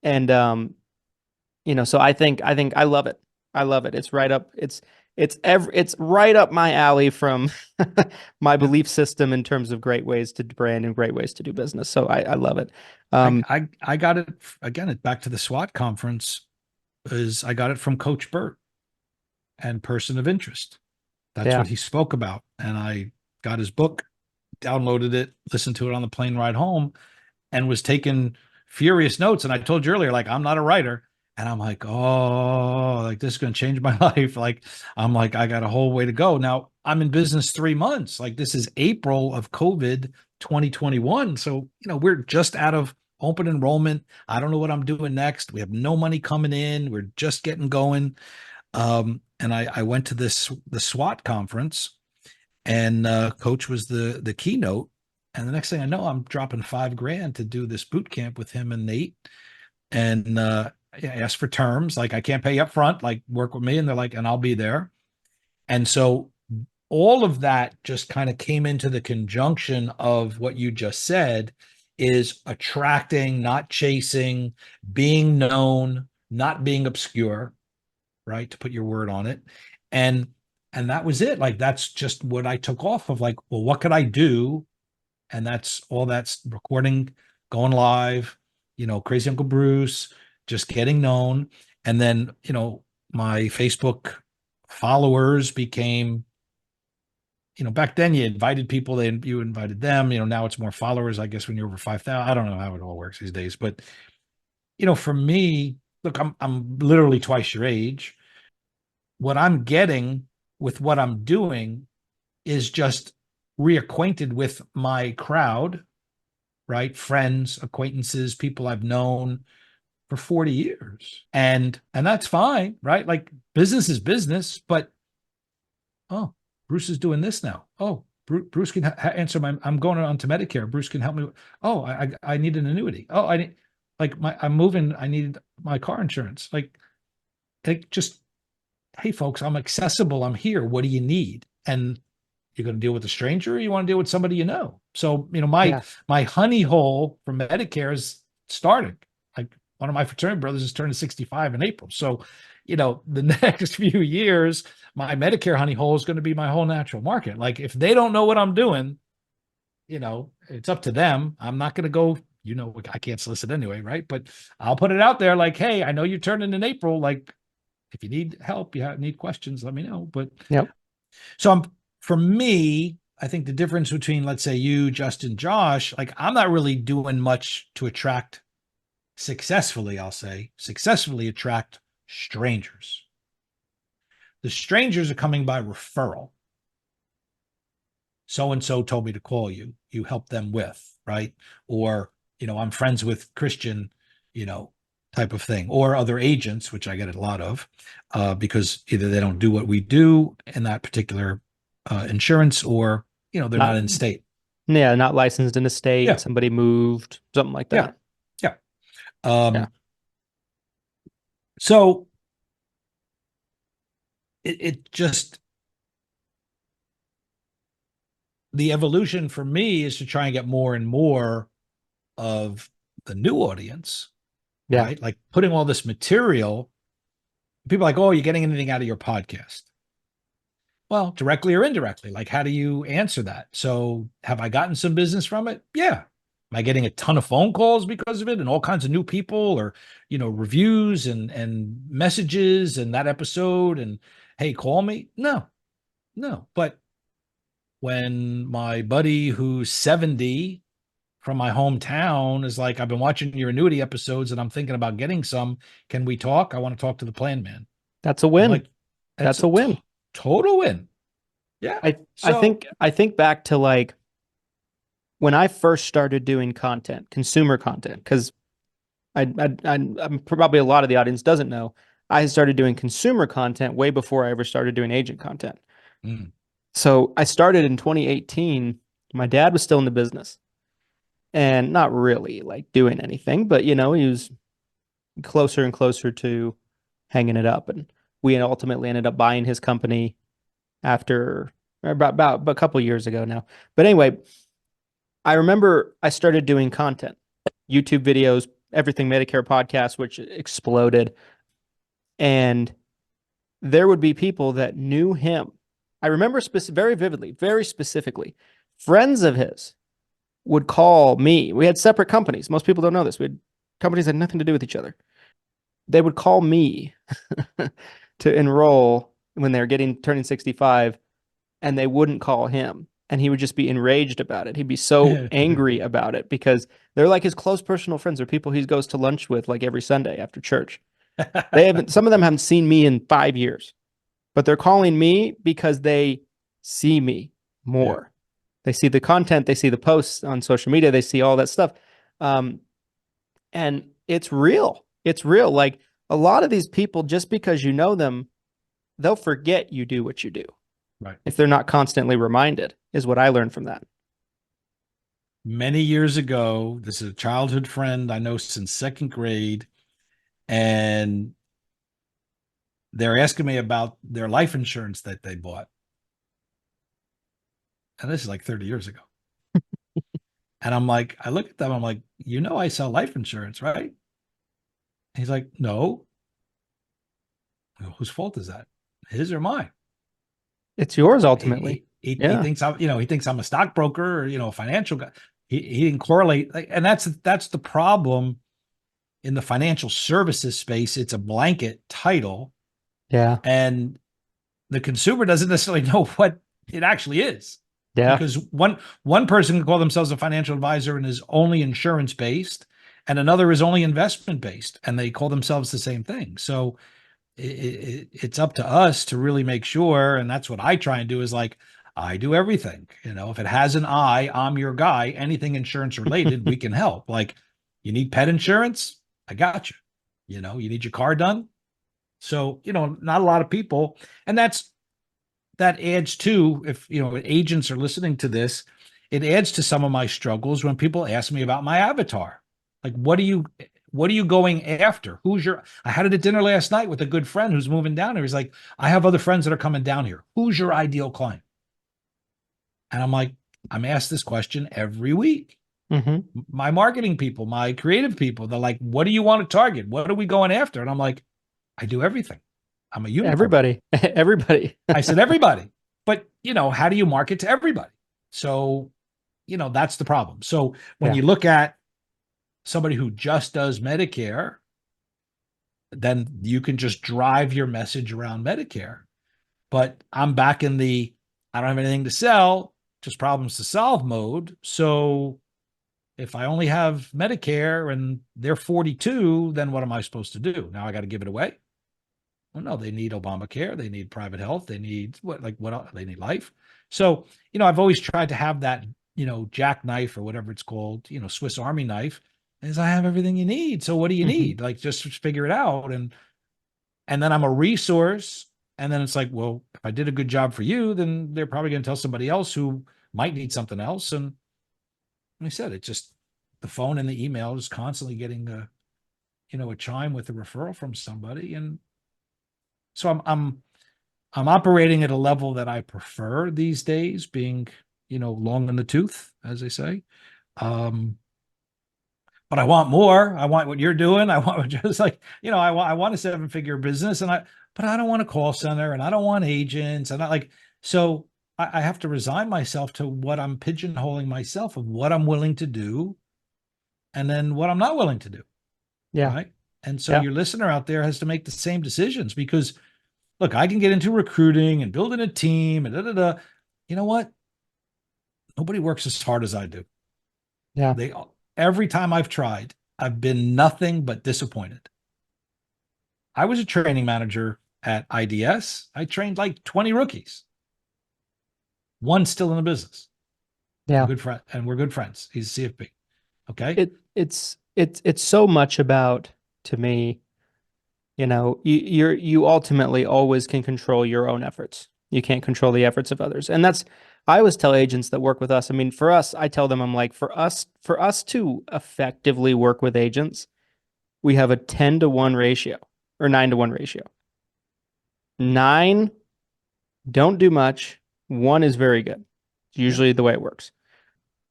And so I think I love it. I love it. It's right up my alley from my Yeah. belief system in terms of great ways to brand and great ways to do business. So I love it. I got it again. Back to the SWAT conference is I got it from Coach Burt and Person of Interest. That's Yeah. what he spoke about, and I got his book, downloaded it, listened to it on the plane ride home, and was taking furious notes. And I told you earlier, like, I'm not a writer. And I'm like, oh, like this is going to change my life. Like, I'm like, I got a whole way to go. Now I'm in business 3 months. Like this is April of COVID 2021. So, we're just out of open enrollment. I don't know what I'm doing next. We have no money coming in. We're just getting going. And I went to the SWAT conference, and Coach was the keynote. And the next thing I know, I'm dropping $5,000 to do this boot camp with him and Nate. And I asked for terms, like I can't pay up front, like work with me. And they're like, and I'll be there. And so all of that just kind of came into the conjunction of what you just said, is attracting, not chasing, being known, not being obscure, right? To put your word on it. And that was it. Like that's just what I took off of, like, well, what could I do? And that's recording, going live, Crazy Uncle Bruce, just getting known. And then, my Facebook followers became, back then you invited people, you invited them, now it's more followers, I guess, when you're over 5,000. I don't know how it all works these days, but, for me, look, I'm literally twice your age. What I'm getting with what I'm doing is just reacquainted with my crowd, right? Friends, acquaintances, people I've known for 40 years. And that's fine, right? Like business is business, but oh, Bruce is doing this now. Oh, Bruce can answer I'm going on to Medicare. Bruce can help me. Oh, I need an annuity. Oh, I'm moving. I need my car insurance. Like just, hey folks, I'm accessible. I'm here. What do you need? And you're going to deal with a stranger, or you want to deal with somebody you know? So, my honey hole for Medicare is starting. Like one of my fraternity brothers is turning 65 in April. So, the next few years, my Medicare honey hole is going to be my whole natural market. Like if they don't know what I'm doing, it's up to them. I'm not going to go, I can't solicit anyway, right? But I'll put it out there like, hey, I know you're turning in April. Like if you need help, need questions, let me know. But Yep. So for me, I think the difference between, let's say you, Justin, Josh, like I'm not really doing much to attract successfully attract strangers. The strangers are coming by referral. So-and-so told me to call you. You help them with, right? Or, I'm friends with Christian, type of thing, or other agents, which I get a lot of, because either they don't do what we do in that particular insurance, or they're not in state. Yeah, not licensed in a state. Yeah. Somebody moved, something like that. Yeah. Yeah. So it just, the evolution for me is to try and get more and more of the new audience, Yeah. right? Like putting all this material. People are like, oh, you're getting anything out of your podcast? Well, directly or indirectly, like how do you answer that? So have I gotten some business from it? Yeah. Am I getting a ton of phone calls because of it and all kinds of new people, or, reviews and messages and that episode and, hey, call me? No. But when my buddy who's 70 from my hometown is like, I've been watching your annuity episodes and I'm thinking about getting some. Can we talk? I want to talk to the Planman. That's a win. Like, that's a win. Total win. Yeah. I think back to like when I first started doing content, consumer content, because I'm probably a lot of the audience doesn't know, I started doing consumer content way before I ever started doing agent content. Mm. So I started in 2018. My dad was still in the business and not really like doing anything, but he was closer and closer to hanging it up. And we ultimately ended up buying his company after about a couple years ago now. But anyway, I remember I started doing content, YouTube videos, everything Medicare podcast, which exploded. And there would be people that knew him. I remember very vividly, very specifically, friends of his would call me. We had separate companies. Most people don't know this. We had companies that had nothing to do with each other. They would call me to enroll when they were turning 65, and they wouldn't call him. And he would just be enraged about it. He'd be so angry about it because they're like his close personal friends or people he goes to lunch with like every Sunday after church. Some of them haven't seen me in 5 years, but they're calling me because they see me more. Yeah. They see the content, they see the posts on social media, they see all that stuff. And it's real. It's real. Like a lot of these people, just because you know them, they'll forget you do what you do. Right. If they're not constantly reminded, is what I learned from that. Many years ago, this is a childhood friend I know since second grade, and they're asking me about their life insurance that they bought. And this is like 30 years ago. And I'm like, I look at them, I'm like, you know, I sell life insurance, right? And he's like, no. Well, whose fault is that? His or mine? It's yours ultimately. He thinks he thinks I'm a stockbroker or, a financial guy. He didn't correlate. And that's the problem in the financial services space. It's a blanket title. Yeah. And the consumer doesn't necessarily know what it actually is. Yeah. Because one person can call themselves a financial advisor and is only insurance based, and another is only investment based, and they call themselves the same thing. So it's up to us to really make sure, and that's what I try and do is like, I do everything. If it has an I, I'm your guy. Anything insurance related, we can help. Like, you need pet insurance, I got you. You need your car done. So, not a lot of people, and that adds to, if agents are listening to this, it adds to some of my struggles when people ask me about my avatar. Like, what are you going after? I had it at dinner last night with a good friend who's moving down here. He's like, I have other friends that are coming down here. Who's your ideal client? And I'm like, I'm asked this question every week. Mm-hmm. My marketing people, my creative people, they're like, what do you want to target? What are we going after? And I'm like, I do everything. I'm a unicorn. Everybody. I said, everybody. But, how do you market to everybody? So, that's the problem. So when you look at somebody who just does Medicare, then you can just drive your message around Medicare. But I'm back in the, I don't have anything to sell, just problems to solve mode. So if I only have Medicare and they're 42, then what am I supposed to do? Now I got to give it away? Well, no, they need Obamacare. They need private health. They need what else? They need life. So, I've always tried to have that, jackknife or whatever it's called, Swiss Army knife, is I have everything you need. So what do you need? Like, just figure it out. And then I'm a resource. And then it's like, well, if I did a good job for you, then they're probably going to tell somebody else who might need something else. And like I said, it's just the phone and the email is constantly getting a chime with a referral from somebody. And so I'm operating at a level that I prefer these days, being, long in the tooth, as they say. But I want more. I want what you're doing. I want just like, I want a 7-figure business, but I don't want a call center, and I don't want agents, and so I have to resign myself to what I'm pigeonholing myself of what I'm willing to do, and then what I'm not willing to do. Yeah. Right. And so your listener out there has to make the same decisions, because look, I can get into recruiting and building a team and You know what? Nobody works as hard as I do. Yeah. Every time I've tried, I've been nothing but disappointed. I was a training manager at IDS. I trained like 20 rookies. One still in the business. Yeah. Good friend, and we're good friends. He's a CFP. Okay. It's so much about, to me, you ultimately always can control your own efforts. You can't control the efforts of others. And I always tell agents that work with us, I mean, for us, I tell them, I'm like, for us to effectively work with agents, we have a 10-to-1 ratio or 9-to-1 ratio. 9 don't do much. 1 is very good. It's usually the way it works.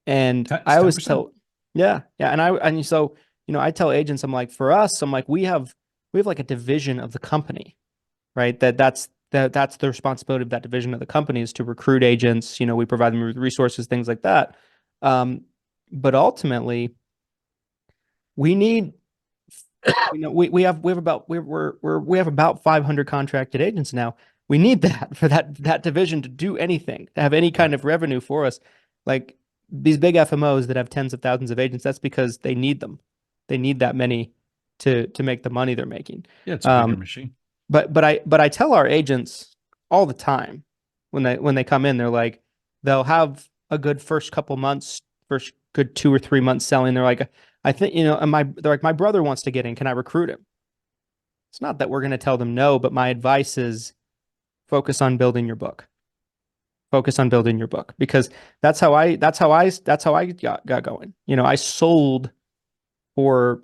And It's I always 10%. tell, yeah. And so, I tell agents, I'm like, for us, I'm like, we have like a division of the company, right? That's the responsibility of that division of the company is to recruit agents. We provide them with resources, things like that. But ultimately, we need, we have we have about 500 contracted agents now. We need that for that division to do anything, to have any kind of revenue for us. Like these big FMOs that have tens of thousands of agents, that's because they need them. They need that many to make the money they're making. Yeah, it's a bigger machine. But I tell our agents all the time when they come in, they're like, they'll have a good first couple months, first good 2 or 3 months selling. They're like, I think, they're like, my brother wants to get in. Can I recruit him? It's not that we're going to tell them no, but my advice is focus on building your book. Focus on building your book, because that's how I got going. I sold for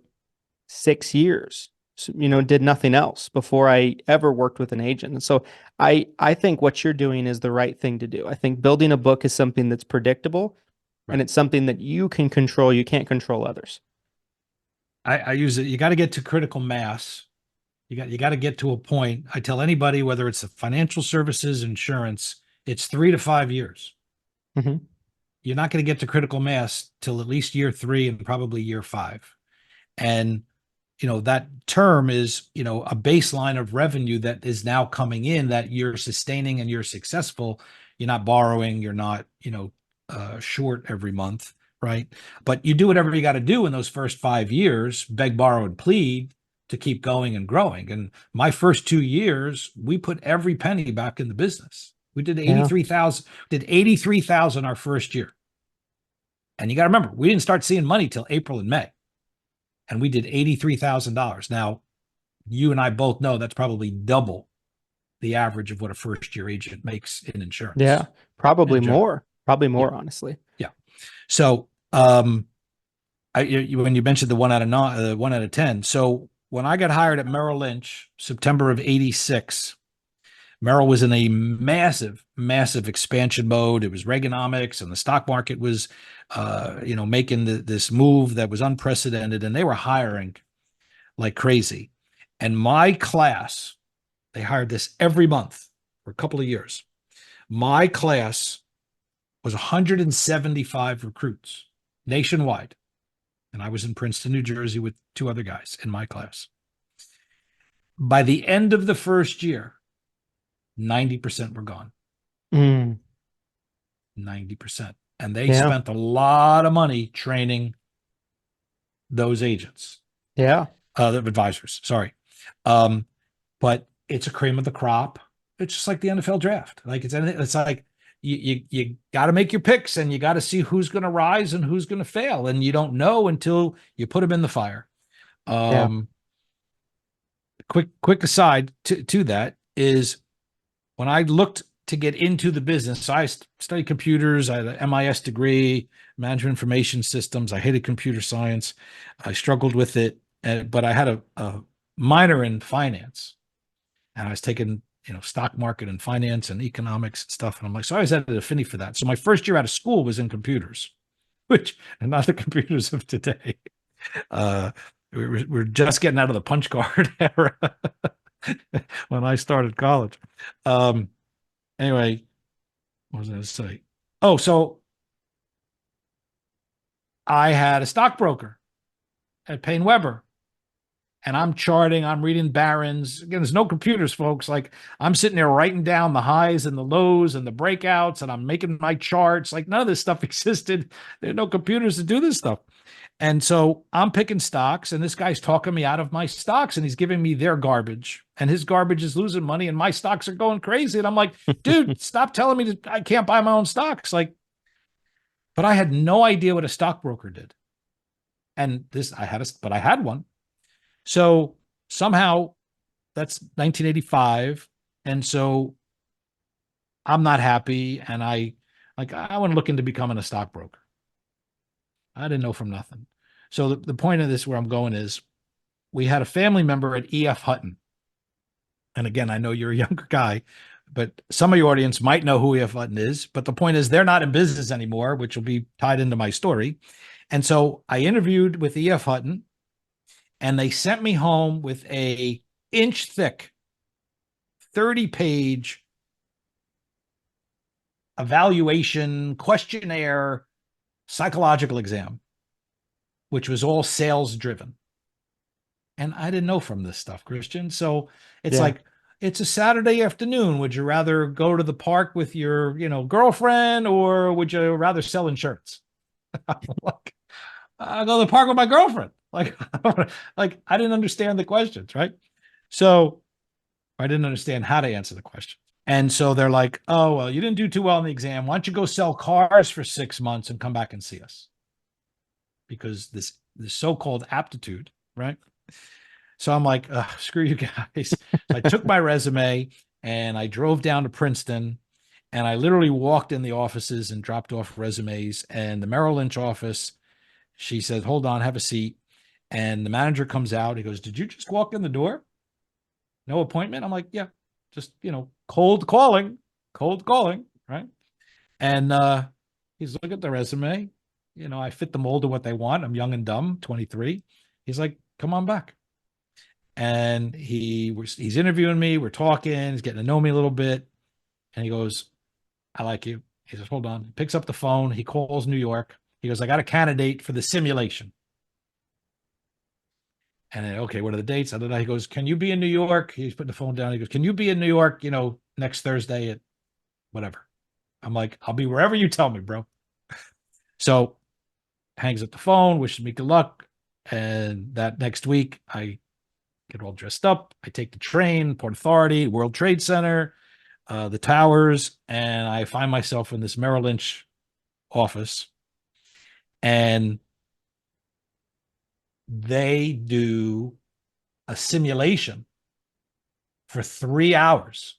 6 years, did nothing else before I ever worked with an agent. And so I think what you're doing is the right thing to do. I think building a book is something that's predictable, and it's something that you can control. You can't control others. I use it. You got to get to critical mass. You got to get to a point. I tell anybody, whether it's a financial services, insurance, it's 3 to 5 years. Mm-hmm. You're not going to get to critical mass till at least year 3 and probably year 5. And, that term is, a baseline of revenue that is now coming in that you're sustaining and you're successful. You're not borrowing. You're not, short every month. Right. But you do whatever you got to do in those first 5 years, beg, borrow, and plead to keep going and growing. And my first 2 years, we put every penny back in the business. We did 83,000 our first year. And you got to remember, we didn't start seeing money till April and May. And we did $83,000. Now, you and I both know that's probably double the average of what a first year agent makes in insurance. Yeah, probably more. Probably more, honestly. Yeah. So, when you mentioned the 1 out of 1 out of 10. So when I got hired at Merrill Lynch, September of '86, Merrill was in a massive, massive expansion mode. It was Reaganomics, and the stock market was, making this move that was unprecedented, and they were hiring like crazy. And my class, they hired this every month for a couple of years. My class was 175 recruits nationwide. And I was in Princeton, New Jersey with 2 other guys in my class. By the end of the first year, 90% were gone. 90%. And they spent a lot of money training those agents. Yeah. The advisors, sorry. But it's a cream of the crop. It's just like the NFL draft. Like it's like you got to make your picks, and you got to see who's going to rise and who's going to fail. And you don't know until you put them in the fire. Quick aside to that is, when I looked to get into the business, I studied computers. I had an MIS degree, management information systems. I hated computer science. I struggled with it, but I had a minor in finance, and I was taking stock market and finance and economics and stuff. And I'm like, so I always had an affinity for that. So my first year out of school was in computers, which are not the computers of today. We're just getting out of the punch card era when I started college. Anyway, what was I going to say? Oh, so I had a stockbroker at Payne Weber. And I'm charting, I'm reading Barron's. Again, there's no computers, folks. Like, I'm sitting there writing down the highs and the lows and the breakouts, and I'm making my charts. Like, none of this stuff existed. There are no computers to do this stuff. And so I'm picking stocks, and this guy's talking me out of my stocks, and he's giving me their garbage. And his garbage is losing money, and my stocks are going crazy. And I'm like, dude, stop telling me I can't buy my own stocks. Like, but I had no idea what a stockbroker did. And I had one. So somehow that's 1985. And so I'm not happy. And I want to look into becoming a stockbroker. I didn't know from nothing. So the point of this, where I'm going, is we had a family member at EF Hutton. And again, I know you're a younger guy, but some of your audience might know who EF Hutton is. But the point is, they're not in business anymore, which will be tied into my story. And so I interviewed with EF Hutton, and they sent me home with a inch thick, 30-page evaluation, questionnaire, psychological exam, which was all sales driven. And I didn't know from this stuff, Christian. So it's like, it's a Saturday afternoon. Would you rather go to the park with your, girlfriend, or would you rather sell insurance? Like, I'll go to the park with my girlfriend. Like, I didn't understand the questions, right? So I didn't understand how to answer the question. And so they're like, oh, well, you didn't do too well in the exam. Why don't you go sell cars for 6 months and come back and see us? Because this so-called aptitude, right? So I'm like, screw you guys. So I took my resume and I drove down to Princeton, and I literally walked in the offices and dropped off resumes. And the Merrill Lynch office, she said, hold on, have a seat. And the manager comes out. He goes, did you just walk in the door? No appointment? I'm like, yeah, just, cold calling, right? And he's looking at the resume. I fit the mold of what they want. I'm young and dumb, 23. He's like, come on back. And he's interviewing me. We're talking. He's getting to know me a little bit. And he goes, I like you. He says, hold on. He picks up the phone. He calls New York. He goes, I got a candidate for the simulation. And then, okay, what are the dates? He goes, can you be in New York? He's putting the phone down. He goes, can you be in New York, next Thursday at whatever? I'm like, I'll be wherever you tell me, bro. So hangs up the phone, wishes me good luck. And that next week, I get all dressed up. I take the train, Port Authority, World Trade Center, the towers, and I find myself in this Merrill Lynch office. And they do a simulation for 3 hours.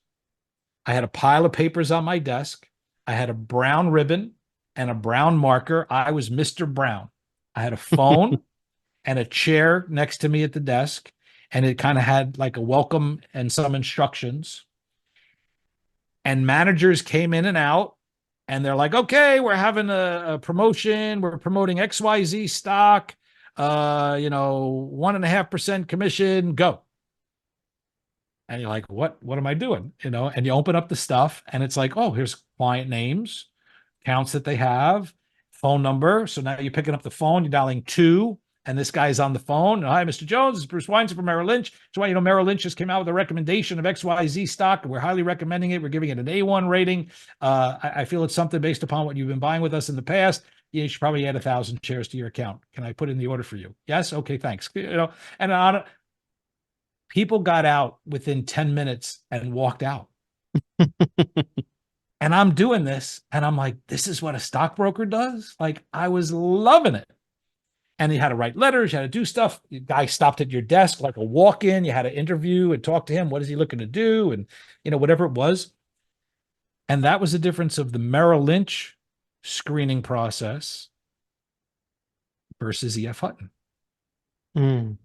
I had a pile of papers on my desk. I had a brown ribbon and a brown marker. I was Mr. Brown. I had a phone and a chair next to me at the desk. And it kind of had like a welcome and some instructions. And managers came in and out, and they're like, okay, we're having a promotion. We're promoting XYZ stock, 1.5% commission, go. And you're like, what am I doing? And you open up the stuff, and it's like, oh, here's client names, accounts that they have, phone number. So now you're picking up the phone, you're dialing 2. And this guy's on the phone. Hi, Mr. Jones. This is Bruce Weinstein from Merrill Lynch. So why, Merrill Lynch just came out with a recommendation of XYZ stock. We're highly recommending it. We're giving it an A1 rating. I feel it's something based upon what you've been buying with us in the past. You should probably add 1,000 shares to your account. Can I put in the order for you? Yes. Okay. Thanks. And people got out within 10 minutes and walked out. And I'm doing this, and I'm like, this is what a stockbroker does. Like, I was loving it. And you had to write letters, you had to do stuff. The guy stopped at your desk like a walk-in. You had to interview and talk to him. What is he looking to do? And, whatever it was. And that was the difference of the Merrill Lynch screening process versus EF Hutton. Mm.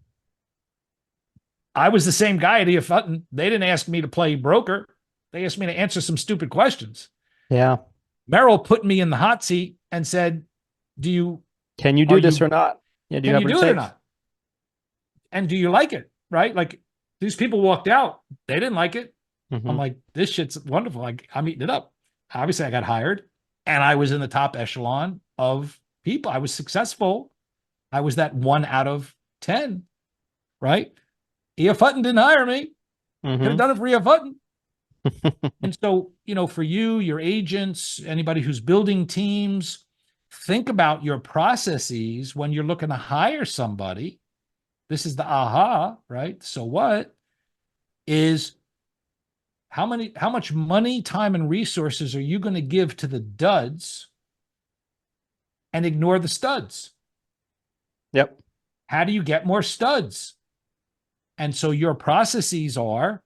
I was the same guy at EF Hutton. They didn't ask me to play broker. They asked me to answer some stupid questions. Yeah. Merrill put me in the hot seat and said, can you do this or not? Yeah, can you do it or not? And do you like it? Right? Like, these people walked out. They didn't like it. Mm-hmm. I'm like, this shit's wonderful. Like, I'm eating it up. Obviously, I got hired, and I was in the top echelon of people. I was successful. I was that 1 out of 10, right? EF Hutton didn't hire me. Mm-hmm. Could have done it for EF Hutton. And so, for you, your agents, anybody who's building teams, think about your processes when you're looking to hire somebody. This is the aha, right? So what is, how much money, time, and resources are you going to give to the duds and ignore the studs? Yep. How do you get more studs? And so your processes are,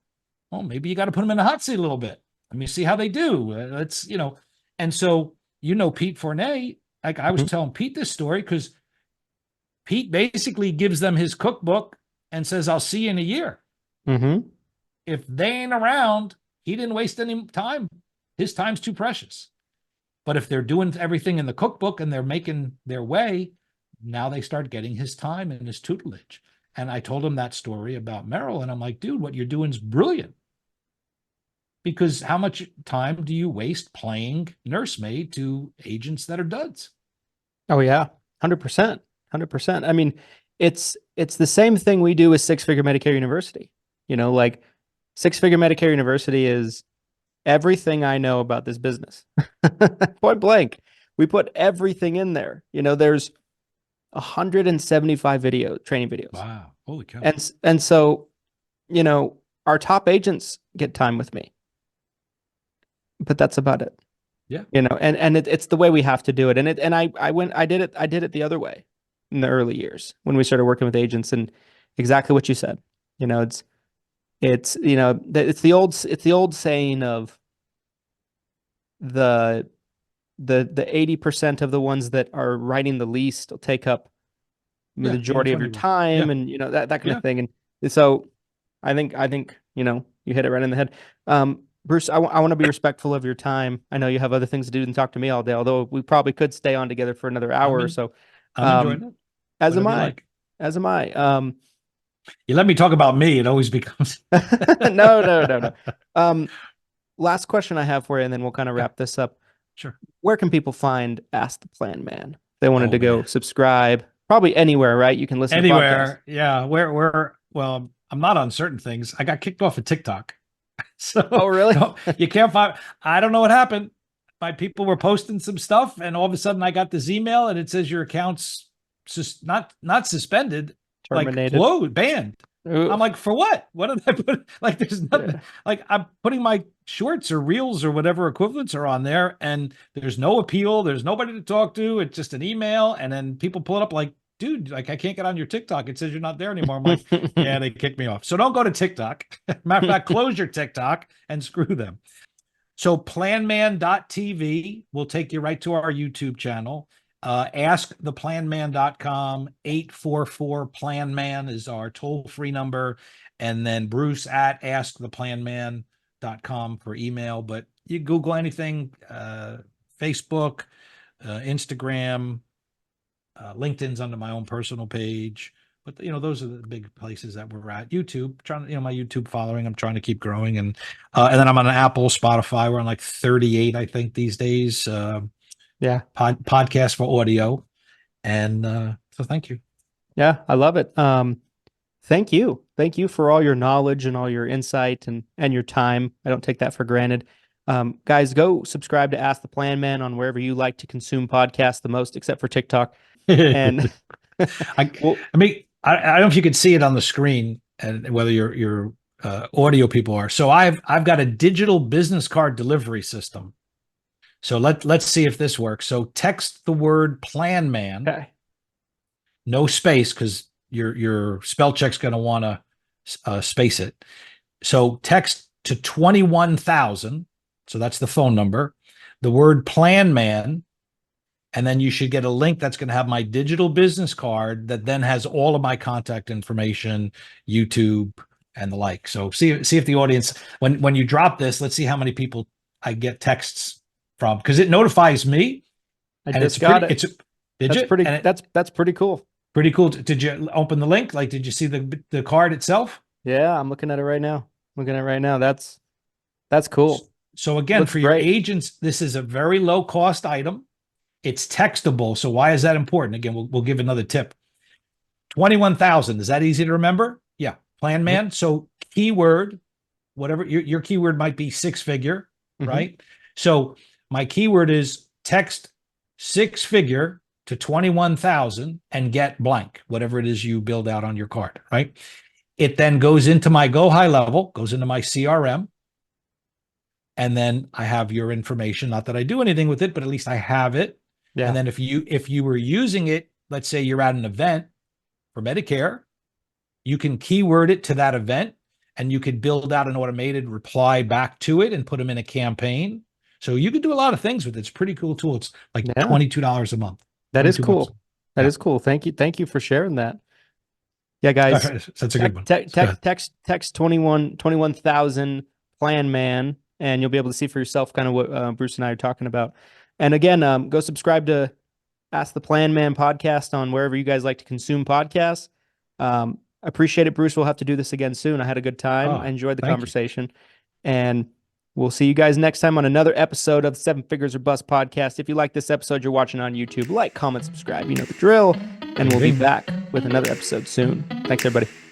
well, maybe you got to put them in the hot seat a little bit. Let me see how they do. Let's, and so, Pete Fournet, like I was telling Pete this story because Pete basically gives them his cookbook and says, I'll see you in a year. Mm-hmm. If they ain't around, he didn't waste any time. His time's too precious. But if they're doing everything in the cookbook and they're making their way, now they start getting his time and his tutelage. And I told him that story about Merrill, and I'm like, dude, what you're doing is brilliant. Because how much time do you waste playing nursemaid to agents that are duds? Oh yeah, 100%, 100%. I mean, it's the same thing we do with Six Figure Medicare University. Like Six Figure Medicare University is everything I know about this business. Point blank. We put everything in there. There's 175 training videos. Wow. Holy cow. And so, our top agents get time with me. But that's about it. Yeah. And it's the way we have to do it. And I did it the other way in the early years when we started working with agents, and exactly what you said. It's the old saying of the 80% of the ones that are writing the least will take up the majority of your time, and that kind of thing. And so I think you hit it right in the head. Bruce, I want to be respectful of your time. I know you have other things to do than talk to me all day, although we probably could stay on together for another hour or so. I'm enjoying it. As am I. As am I. You let me talk about me, it always becomes No. Last question I have for you, and then we'll kind of wrap this up. Sure. Where can people find Ask the Planman? They wanted to go subscribe, probably anywhere, right? You can listen anywhere. to podcasts. Yeah. Well, I'm not on certain things. I got kicked off of TikTok. So, oh, really? You can't find, I don't know what happened. My people were posting some stuff, and all of a sudden I got this email and it says your account's not suspended, terminated, like closed, banned. Ooh. I'm like, for what? What did I put? Like, there's nothing. Yeah. Like, I'm putting my shorts or reels or whatever equivalents are on there, and there's no appeal. There's nobody to talk to. It's just an email, and then people pull it up like, dude, like, I can't get on your TikTok. It says you're not there anymore. I'm like, yeah, they kicked me off. So don't go to TikTok. Matter of fact, close your TikTok and screw them. So planman.tv will take you right to our YouTube channel. Asktheplanman.com, 844-PLANMAN is our toll-free number. And then Bruce at asktheplanman.com for email. But you Google anything, Facebook, Instagram, LinkedIn's under my own personal page. But, those are the big places that we're at. YouTube, trying to, my YouTube following, I'm trying to keep growing. And then I'm on Apple, Spotify. We're on like 38, I think, these days. Yeah. Podcast for audio. And so thank you. Yeah, I love it. Thank you. Thank you for all your knowledge and all your insight and your time. I don't take that for granted. Guys, go subscribe to Ask the Planman on wherever you like to consume podcasts the most, except for TikTok. And I mean, I don't know if you could see it on the screen, and whether your audio people are. So I've got a digital business card delivery system. So let's see if this works. So text the word Planman, okay. No space, because your spell check's going to want to space it. So text to 21,000. So that's the phone number. The word Planman, and then you should get a link that's going to have my digital business card that then has all of my contact information, YouTube, and the like. So see if the audience, when you drop this, let's see how many people I get texts from, because it notifies me. I just got it. That's pretty cool. Pretty cool. Did you open the link? Like, did you see the card itself? Yeah, I'm looking at it right now. That's cool. So again, for your agents, this is a very low cost item. It's textable. So why is that important? Again, we'll give another tip. 21,000. Is that easy to remember? Yeah. Planman. Mm-hmm. So keyword, whatever your keyword might be, 6-figure, mm-hmm. right? So my keyword is text 6-figure to 21,000 and get blank, whatever it is you build out on your card, right? It then goes into my Go High Level, goes into my CRM. And then I have your information. Not that I do anything with it, but at least I have it. Yeah. And then if you were using it, let's say you're at an event for Medicare, you can keyword it to that event, and you could build out an automated reply back to it and put them in a campaign. So you can do a lot of things with it. It's a pretty cool tool. It's like $22 a month. That is cool. That is cool. Thank you. Thank you for sharing that. Yeah, guys, That's a good one. text 21,000 Planman, and you'll be able to see for yourself kind of what Bruce and I are talking about. And again, go subscribe to Ask the Planman podcast on wherever you guys like to consume podcasts. Appreciate it, Bruce. We'll have to do this again soon. I had a good time. I enjoyed the conversation. And we'll see you guys next time on another episode of the 7 Figures or Bust podcast. If you like this episode, you're watching on YouTube, like, comment, subscribe. You know the drill. And we'll be back with another episode soon. Thanks, everybody.